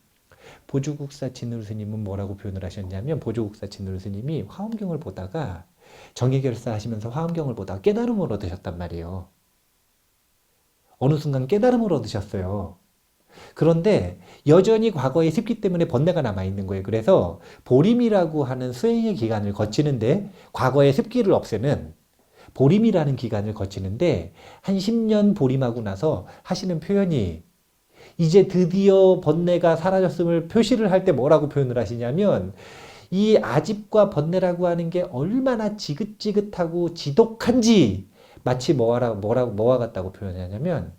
보조국사 진울 스님은 뭐라고 표현을 하셨냐면 보조국사 진울 스님이 화엄경을 보다가 정예결사 하시면서 화엄경을 보다가 깨달음을 얻으셨단 말이에요. 어느 순간 깨달음을 얻으셨어요. 그런데 여전히 과거의 습기 때문에 번뇌가 남아있는 거예요. 그래서 보림이라고 하는 수행의 기간을 거치는데 과거의 습기를 없애는 보림이라는 기간을 거치는데 한 10년 보림하고 나서 하시는 표현이 이제 드디어 번뇌가 사라졌음을 표시를 할 때 뭐라고 표현을 하시냐면 이 아집과 번뇌라고 하는 게 얼마나 지긋지긋하고 지독한지 마치 뭐와 같다고 표현하냐면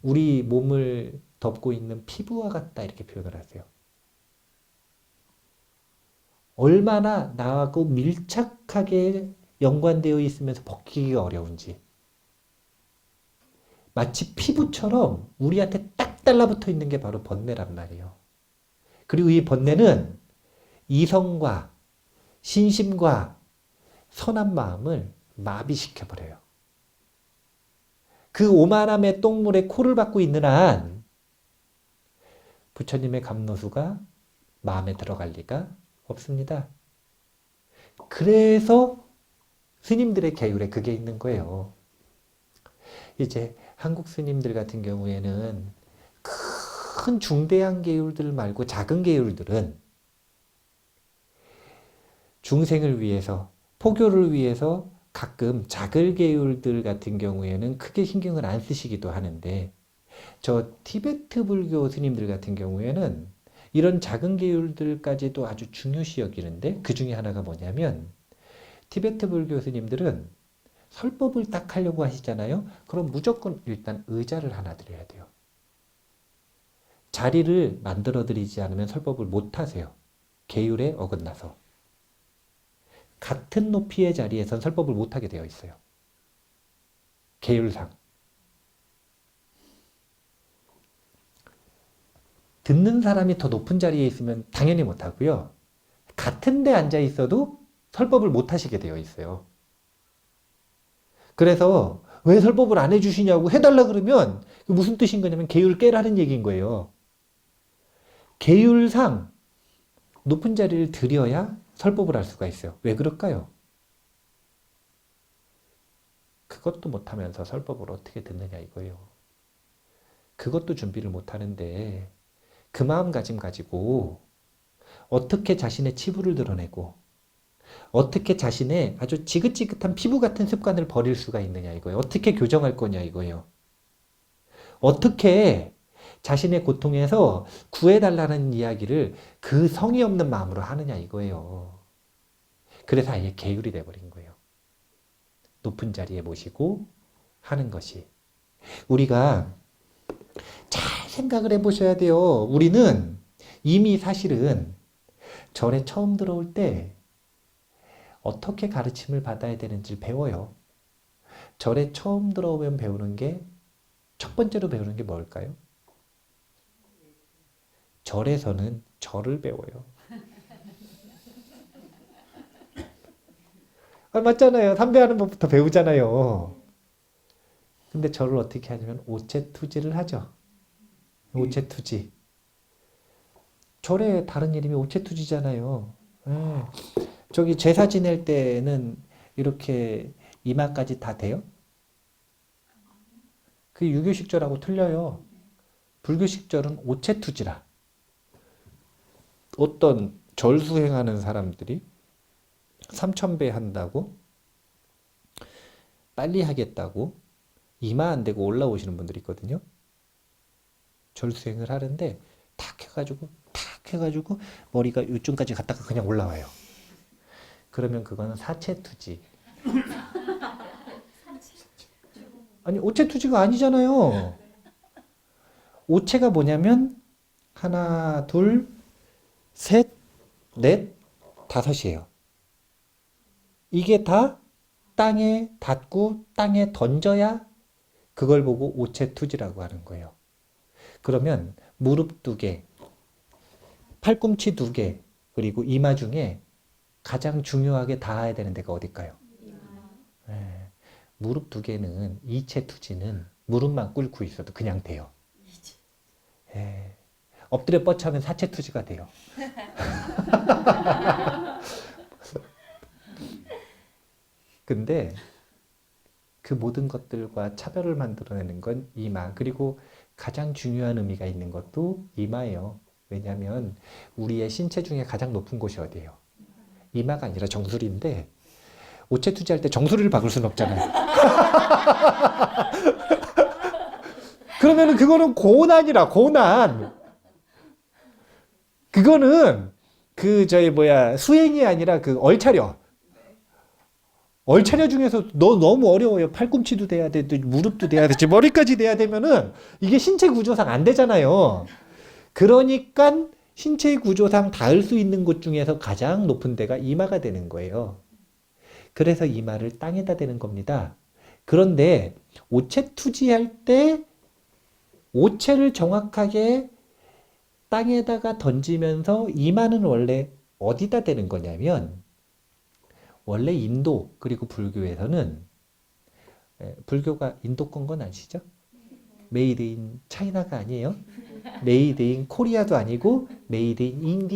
우리 몸을 덮고 있는 피부와 같다 이렇게 표현을 하세요. 얼마나 나하고 밀착하게 연관되어 있으면서 벗기기가 어려운지 마치 피부처럼 우리한테 딱 달라붙어 있는 게 바로 번뇌란 말이에요. 그리고 이 번뇌는 이성과 신심과 선한 마음을 마비시켜버려요. 그 오만함의 똥물에 코를 박고 있는 한 부처님의 감로수가 마음에 들어갈 리가 없습니다. 그래서 스님들의 계율에 그게 있는 거예요. 이제 한국 스님들 같은 경우에는 큰 중대한 계율들 말고 작은 계율들은 중생을 위해서, 포교를 위해서 가끔 작은 계율들 같은 경우에는 크게 신경을 안 쓰시기도 하는데, 저 티베트 불교 스님들 같은 경우에는 이런 작은 계율들까지도 아주 중요시 여기는데, 그 중에 하나가 뭐냐면, 티베트 불교 스님들은 설법을 딱 하려고 하시잖아요. 그럼 무조건 일단 의자를 하나 드려야 돼요. 자리를 만들어 드리지 않으면 설법을 못 하세요. 계율에 어긋나서. 같은 높이의 자리에선 설법을 못 하게 되어 있어요. 계율상. 듣는 사람이 더 높은 자리에 있으면 당연히 못 하고요. 같은 데 앉아 있어도 설법을 못 하시게 되어 있어요. 그래서 왜 설법을 안 해주시냐고 해달라 그러면 무슨 뜻인 거냐면 계율 깨라는 얘기인 거예요. 계율상 높은 자리를 드려야 설법을 할 수가 있어요. 왜 그럴까요? 그것도 못하면서 설법을 어떻게 듣느냐 이거예요. 그것도 준비를 못하는데 그 마음가짐 가지고 어떻게 자신의 치부를 드러내고 어떻게 자신의 아주 지긋지긋한 피부 같은 습관을 버릴 수가 있느냐 이거예요. 어떻게 교정할 거냐 이거예요. 어떻게 자신의 고통에서 구해달라는 이야기를 그 성의 없는 마음으로 하느냐 이거예요. 그래서 아예 계율이 돼버린 거예요. 높은 자리에 모시고 하는 것이. 우리가 잘 생각을 해보셔야 돼요. 우리는 이미 사실은 절에 처음 들어올 때 어떻게 가르침을 받아야 되는지를 배워요. 절에 처음 들어오면 배우는 게, 첫 번째로 배우는 게 뭘까요? 절에서는 절을 배워요. 아, 맞잖아요. 담배하는 법부터 배우잖아요. 근데 절을 어떻게 하냐면 오체투지를 하죠. 오체투지. 절의 다른 이름이 오체투지잖아요. 예. 저기 제사 지낼 때는 이렇게 이마까지 다 돼요? 그 유교식 절하고 틀려요. 불교식 절은 오체투지라. 어떤 절 수행하는 사람들이 3000배 한다고 빨리 하겠다고 이마 안 대고 올라오시는 분들이 있거든요. 절 수행을 하는데 탁 해가지고 머리가 이쯤까지 갔다가 그냥 올라와요. 그러면 그거는 사체투지. 아니 오체투지가 아니잖아요. 오체가 뭐냐면 하나, 둘, 셋, 넷, 다섯이에요. 이게 다 땅에 닿고 땅에 던져야 그걸 보고 오체투지라고 하는 거예요. 그러면 무릎 2개, 팔꿈치 2개, 그리고 이마 중에 가장 중요하게 닿아야 되는 데가 어딜까요? 네. 무릎 2개는 이체투지는 무릎만 꿇고 있어도 그냥 돼요. 네. 엎드려 뻗쳐하면 사체투지가 돼요. 근데 그 모든 것들과 차별을 만들어내는 건 이마. 그리고 가장 중요한 의미가 있는 것도 이마예요. 왜냐하면 우리의 신체 중에 가장 높은 곳이 어디예요? 이마가 아니라 정수리인데 오체투지할 때 정수리를 박을 수는 없잖아요. 그러면은 그거는 고난이라 고난. 그거는 수행이 아니라 그 얼차려. 얼차려 중에서 너무 어려워요. 팔꿈치도 돼야 돼, 무릎도 돼야 되지, 머리까지 돼야 되면은 이게 신체 구조상 안 되잖아요. 그러니까 신체 구조상 닿을 수 있는 곳 중에서 가장 높은 데가 이마가 되는 거예요. 그래서 이마를 땅에다 대는 겁니다. 그런데 오체투지할 때 오체를 정확하게 땅에다가 던지면서 이마는 원래 어디다 대는 거냐면, 원래 인도 그리고 불교에서는, 불교가 인도 건 아시죠? 메이드 인 차이나가 아니에요. 메이드 인 코리아도 아니고 메이드 인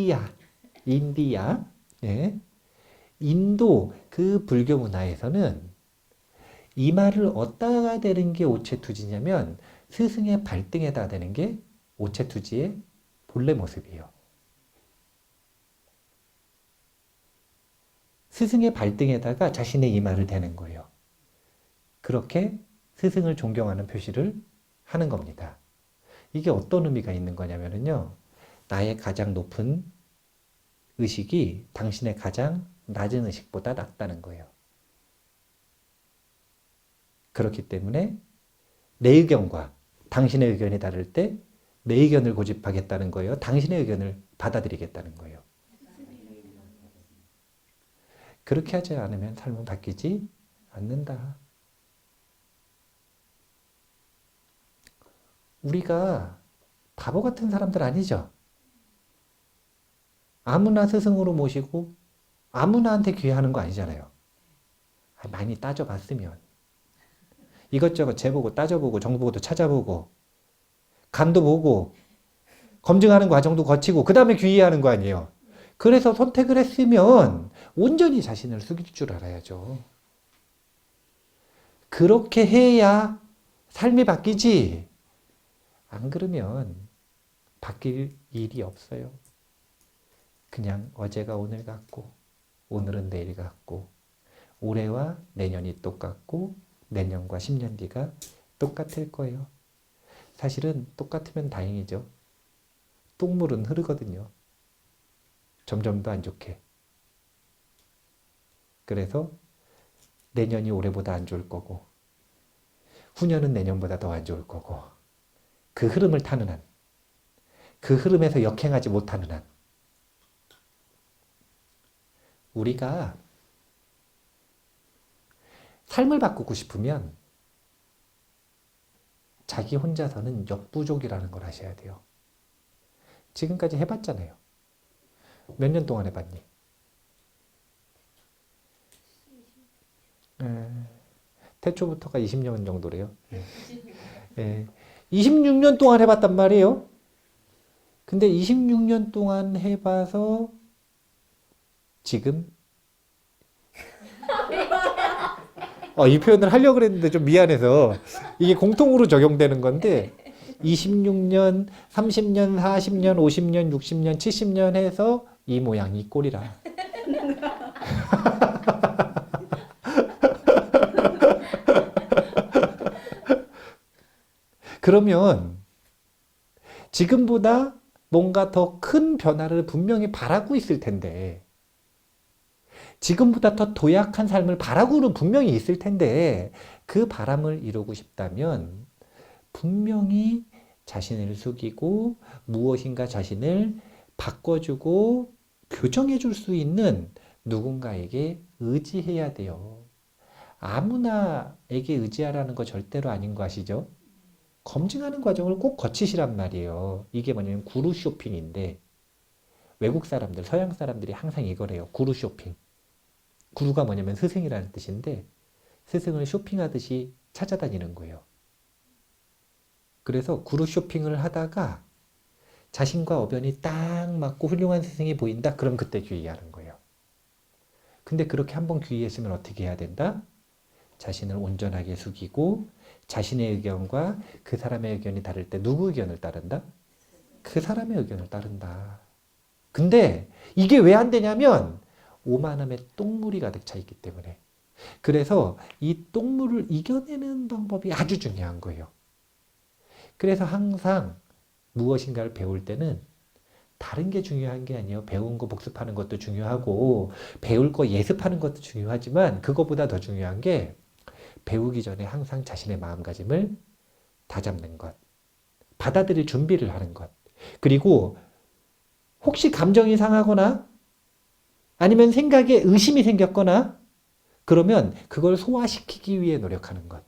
인디아. 예. 인도 그 불교 문화에서는 이마를 어디다가 대는 게 오체투지냐면 스승의 발등에다 대는 게 오체투지의 본래 모습이에요. 스승의 발등에다가 자신의 이마를 대는 거예요. 그렇게 스승을 존경하는 표시를 하는 겁니다. 이게 어떤 의미가 있는 거냐면요. 나의 가장 높은 의식이 당신의 가장 낮은 의식보다 낮다는 거예요. 그렇기 때문에 내 의견과 당신의 의견이 다를 때 내 의견을 고집하겠다는 거예요. 당신의 의견을 받아들이겠다는 거예요. 그렇게 하지 않으면 삶은 바뀌지 않는다. 우리가 바보 같은 사람들 아니죠? 아무나 스승으로 모시고 아무나한테 귀하는 거 아니잖아요. 많이 따져봤으면. 이것저것 재보고 따져보고 정보도 찾아보고 간도 보고 검증하는 과정도 거치고 그 다음에 귀의하는 거 아니에요. 그래서 선택을 했으면 온전히 자신을 숙일 줄 알아야죠. 그렇게 해야 삶이 바뀌지. 안 그러면 바뀔 일이 없어요. 그냥 어제가 오늘 같고 오늘은 내일 같고 올해와 내년이 똑같고 내년과 10년 뒤가 똑같을 거예요. 사실은 똑같으면 다행이죠. 똥물은 흐르거든요. 점점 더 안 좋게. 그래서 내년이 올해보다 안 좋을 거고 후년은 내년보다 더 안 좋을 거고 그 흐름을 타는 한, 그 흐름에서 역행하지 못하는 한 우리가 삶을 바꾸고 싶으면 자기 혼자서는 역부족이라는 걸 아셔야 돼요. 지금까지 해봤잖아요. 몇 년 동안 해봤니? 태초부터가 20년 정도래요. 26년 동안 해봤단 말이에요. 근데 26년 동안 해봐서 지금 이 표현을 하려고 그랬는데 좀 미안해서 이게 공통으로 적용되는 건데 26년, 30년, 40년, 50년, 60년, 70년 해서 이 모양, 이 꼴이라. 그러면 지금보다 뭔가 더 큰 변화를 분명히 바라고 있을 텐데 지금보다 더 도약한 삶을 바라고는 분명히 있을 텐데 그 바람을 이루고 싶다면 분명히 자신을 숙이고 무엇인가 자신을 바꿔주고 교정해 줄 수 있는 누군가에게 의지해야 돼요. 아무나에게 의지하라는 거 절대로 아닌 거 아시죠? 검증하는 과정을 꼭 거치시란 말이에요. 이게 뭐냐면 구루 쇼핑인데 외국 사람들, 서양 사람들이 항상 이걸 해요. 구루 쇼핑. 구루가 뭐냐면 스승이라는 뜻인데 스승을 쇼핑하듯이 찾아다니는 거예요. 그래서 구루 쇼핑을 하다가 자신과 어변이 딱 맞고 훌륭한 스승이 보인다? 그럼 그때 귀의하는 거예요. 근데 그렇게 한번 귀의했으면 어떻게 해야 된다? 자신을 온전하게 숙이고 자신의 의견과 그 사람의 의견이 다를 때 누구 의견을 따른다? 그 사람의 의견을 따른다. 근데 이게 왜 안 되냐면 오만함에 똥물이 가득 차 있기 때문에. 그래서 이 똥물을 이겨내는 방법이 아주 중요한 거예요. 그래서 항상 무엇인가를 배울 때는 다른 게 중요한 게 아니에요. 배운 거 복습하는 것도 중요하고 배울 거 예습하는 것도 중요하지만 그거보다 더 중요한 게 배우기 전에 항상 자신의 마음가짐을 다잡는 것. 받아들일 준비를 하는 것. 그리고 혹시 감정이 상하거나 아니면 생각에 의심이 생겼거나 그러면 그걸 소화시키기 위해 노력하는 것.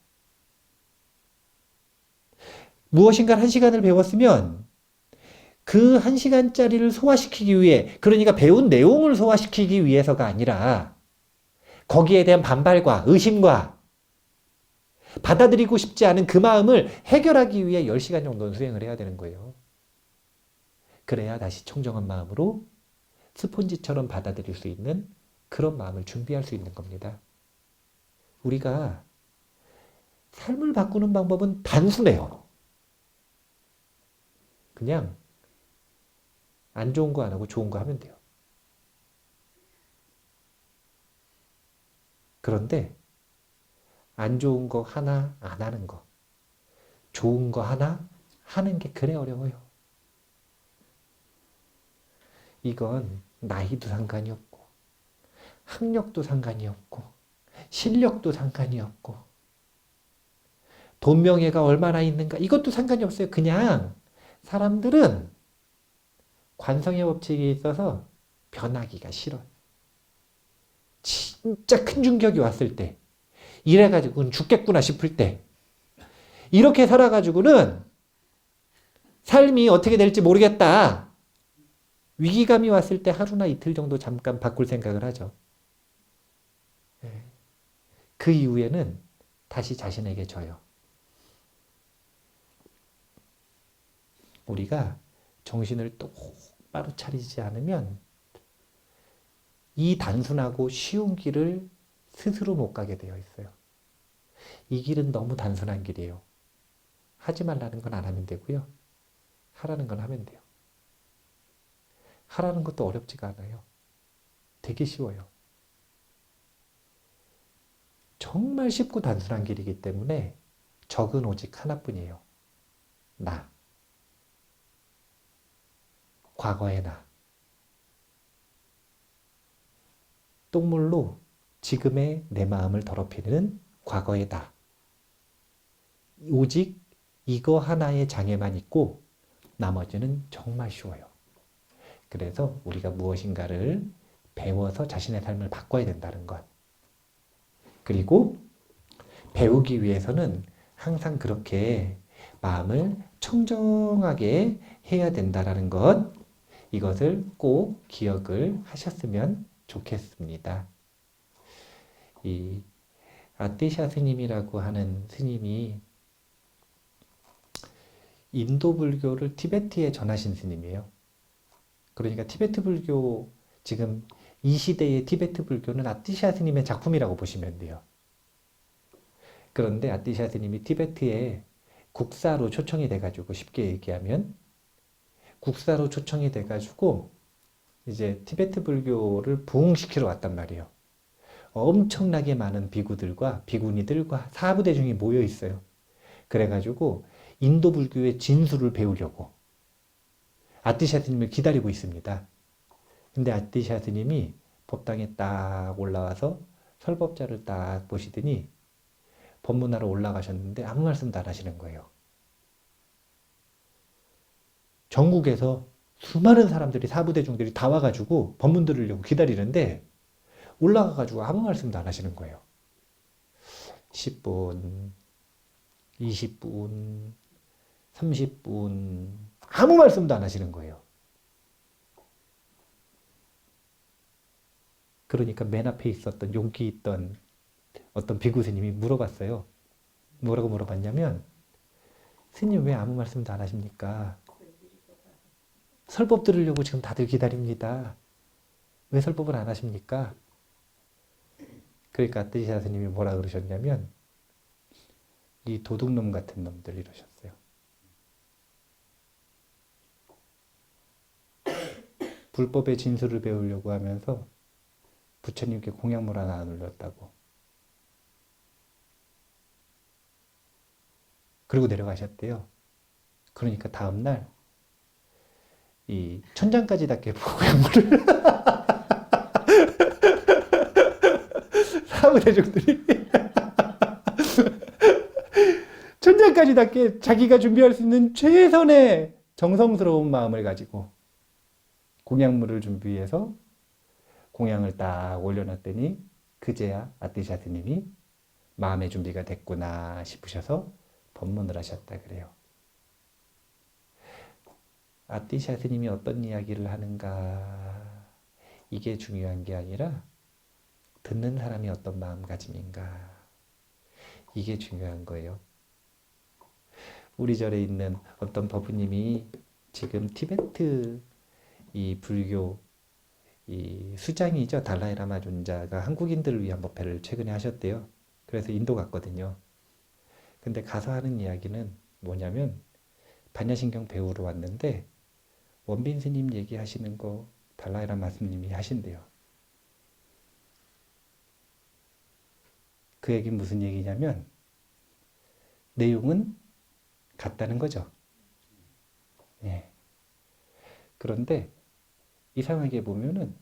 무엇인가 1시간을 배웠으면 그 1시간짜리를 소화시키기 위해, 그러니까 배운 내용을 소화시키기 위해서가 아니라 거기에 대한 반발과 의심과 받아들이고 싶지 않은 그 마음을 해결하기 위해 10시간 정도는 수행을 해야 되는 거예요. 그래야 다시 청정한 마음으로 스폰지처럼 받아들일 수 있는 그런 마음을 준비할 수 있는 겁니다. 우리가 삶을 바꾸는 방법은 단순해요. 그냥 안 좋은 거 안 하고 좋은 거 하면 돼요. 그런데 안 좋은 거 하나 안 하는 거, 좋은 거 하나 하는 게 그래 어려워요. 이건 나이도 상관이 없고 학력도 상관이 없고 실력도 상관이 없고 돈 명예가 얼마나 있는가 이것도 상관이 없어요. 그냥 사람들은 관성의 법칙이 있어서 변하기가 싫어요. 진짜 큰 충격이 왔을 때 이래가지고는 죽겠구나 싶을 때 이렇게 살아가지고는 삶이 어떻게 될지 모르겠다. 위기감이 왔을 때 하루나 이틀 정도 잠깐 바꿀 생각을 하죠. 그 이후에는 다시 자신에게 져요. 우리가 정신을 똑바로 차리지 않으면 이 단순하고 쉬운 길을 스스로 못 가게 되어 있어요. 이 길은 너무 단순한 길이에요. 하지 말라는 건 안 하면 되고요. 하라는 건 하면 돼요. 하라는 것도 어렵지가 않아요. 되게 쉬워요. 정말 쉽고 단순한 길이기 때문에 적은 오직 하나뿐이에요. 나. 과거의 나. 똥물로 지금의 내 마음을 더럽히는 과거의 나. 오직 이거 하나의 장애만 있고 나머지는 정말 쉬워요. 그래서 우리가 무엇인가를 배워서 자신의 삶을 바꿔야 된다는 것. 그리고 배우기 위해서는 항상 그렇게 마음을 청정하게 해야 된다는 것. 이것을 꼭 기억을 하셨으면 좋겠습니다. 이 아티샤 스님이라고 하는 스님이 인도 불교를 티베트에 전하신 스님이에요. 그러니까 티베트 불교 지금 이 시대의 티베트 불교는 아티샤 스님의 작품이라고 보시면 돼요. 그런데 아티샤 스님이 티베트에 국사로 초청이 돼가지고 쉽게 얘기하면 국사로 초청이 돼가지고 이제 티베트 불교를 부흥시키러 왔단 말이에요. 엄청나게 많은 비구들과 비구니들과 사부대중이 모여 있어요. 그래가지고 인도 불교의 진수를 배우려고 아티샤 스님을 기다리고 있습니다. 근데 아티샤 스님이 법당에 딱 올라와서 설법자를 딱 보시더니 법문하러 올라가셨는데 아무 말씀도 안 하시는 거예요. 전국에서 수많은 사람들이 사부대중들이 다 와가지고 법문 들으려고 기다리는데 올라가가지고 아무 말씀도 안 하시는 거예요. 10분, 20분, 30분 아무 말씀도 안 하시는 거예요. 그러니까 맨 앞에 있었던 용기 있던 어떤 비구 스님이 물어봤어요. 뭐라고 물어봤냐면 스님 왜 아무 말씀도 안 하십니까? 설법 들으려고 지금 다들 기다립니다. 왜 설법을 안 하십니까? 그러니까 아티샤 스님이 뭐라 그러셨냐면 이 도둑놈 같은 놈들 이러셨어요. 불법의 진술을 배우려고 하면서 부처님께 공약물 하나 안 올렸다고. 그리고 내려가셨대요. 그러니까 다음날 이 천장까지 닿게 공약물을 사무대중들이 천장까지 닿게 자기가 준비할 수 있는 최선의 정성스러운 마음을 가지고 공약물을 준비해서 공양을 딱 올려놨더니 그제야 아티샤 스님이 마음의 준비가 됐구나 싶으셔서 법문을 하셨다 그래요. 아티샤 스님이 어떤 이야기를 하는가 이게 중요한 게 아니라 듣는 사람이 어떤 마음가짐인가 이게 중요한 거예요. 우리 절에 있는 어떤 법부님이 지금 티베트 이 불교 이 수장이죠. 달라이라마 존자가 한국인들을 위한 법회를 최근에 하셨대요. 그래서 인도 갔거든요. 근데 가서 하는 이야기는 뭐냐면 반야신경 배우러 왔는데 원빈 스님 얘기하시는 거 달라이라마 스님이 하신대요. 그 얘기는 무슨 얘기냐면 내용은 같다는 거죠. 예. 그런데 이상하게 보면은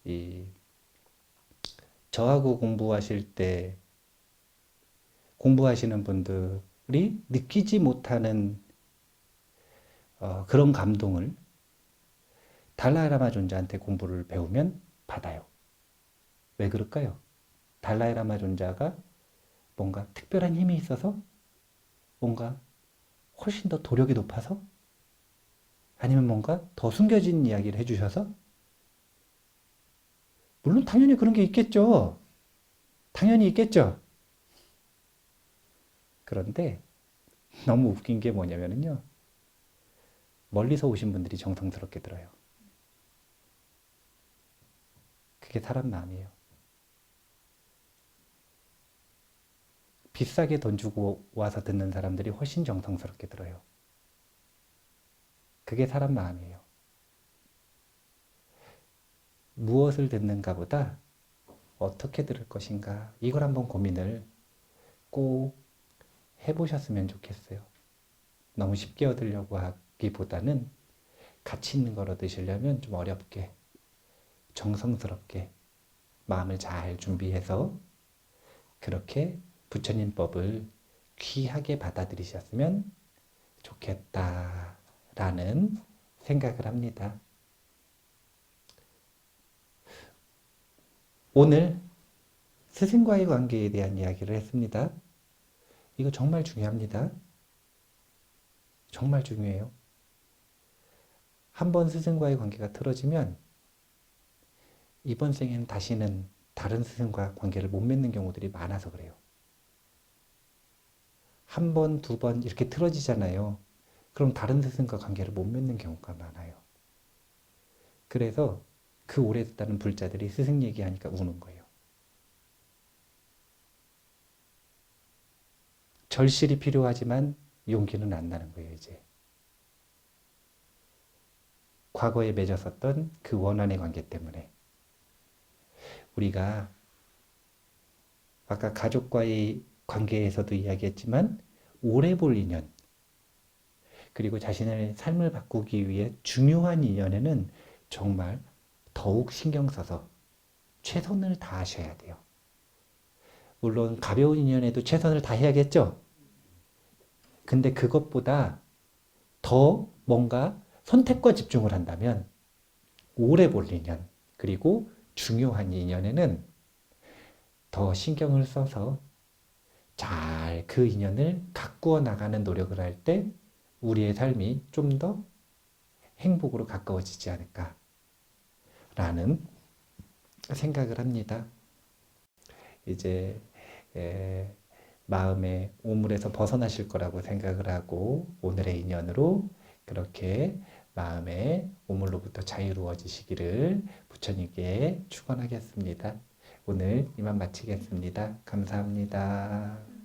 이 저하고 공부하실 때 공부하시는 분들이 느끼지 못하는 그런 감동을 달라이라마 존자한테 공부를 배우면 받아요. 왜 그럴까요? 달라이라마 존자가 뭔가 특별한 힘이 있어서 뭔가 훨씬 더 도력이 높아서 아니면 뭔가 더 숨겨진 이야기를 해주셔서 물론 당연히 그런 게 있겠죠. 당연히 있겠죠. 그런데 너무 웃긴 게 뭐냐면요. 멀리서 오신 분들이 정성스럽게 들어요. 그게 사람 마음이에요. 비싸게 돈 주고 와서 듣는 사람들이 훨씬 정성스럽게 들어요. 그게 사람 마음이에요. 무엇을 듣는가 보다 어떻게 들을 것인가 이걸 한번 고민을 꼭 해보셨으면 좋겠어요. 너무 쉽게 얻으려고 하기보다는 가치 있는 걸 얻으시려면 좀 어렵게 정성스럽게 마음을 잘 준비해서 그렇게 부처님법을 귀하게 받아들이셨으면 좋겠다라는 생각을 합니다. 오늘 스승과의 관계에 대한 이야기를 했습니다. 이거 정말 중요합니다. 정말 중요해요. 한번 스승과의 관계가 틀어지면 이번 생에는 다시는 다른 스승과 관계를 못 맺는 경우들이 많아서 그래요. 한 번, 두 번 이렇게 틀어지잖아요. 그럼 다른 스승과 관계를 못 맺는 경우가 많아요. 그래서 그 오래됐다는 불자들이 스승 얘기하니까 우는 거예요. 절실히 필요하지만 용기는 안 나는 거예요, 이제. 과거에 맺었었던 그 원한의 관계 때문에. 우리가 아까 가족과의 관계에서도 이야기했지만 오래 볼 인연, 그리고 자신의 삶을 바꾸기 위해 중요한 인연에는 정말 더욱 신경 써서 최선을 다하셔야 돼요. 물론 가벼운 인연에도 최선을 다해야겠죠? 근데 그것보다 더 뭔가 선택과 집중을 한다면 오래 볼 인연, 그리고 중요한 인연에는 더 신경을 써서 잘 그 인연을 가꾸어 나가는 노력을 할 때 우리의 삶이 좀 더 행복으로 가까워지지 않을까 라는 생각을 합니다. 이제 마음의 오물에서 벗어나실 거라고 생각을 하고 오늘의 인연으로 그렇게 마음의 오물로부터 자유로워지시기를 부처님께 축원하겠습니다. 오늘 이만 마치겠습니다. 감사합니다.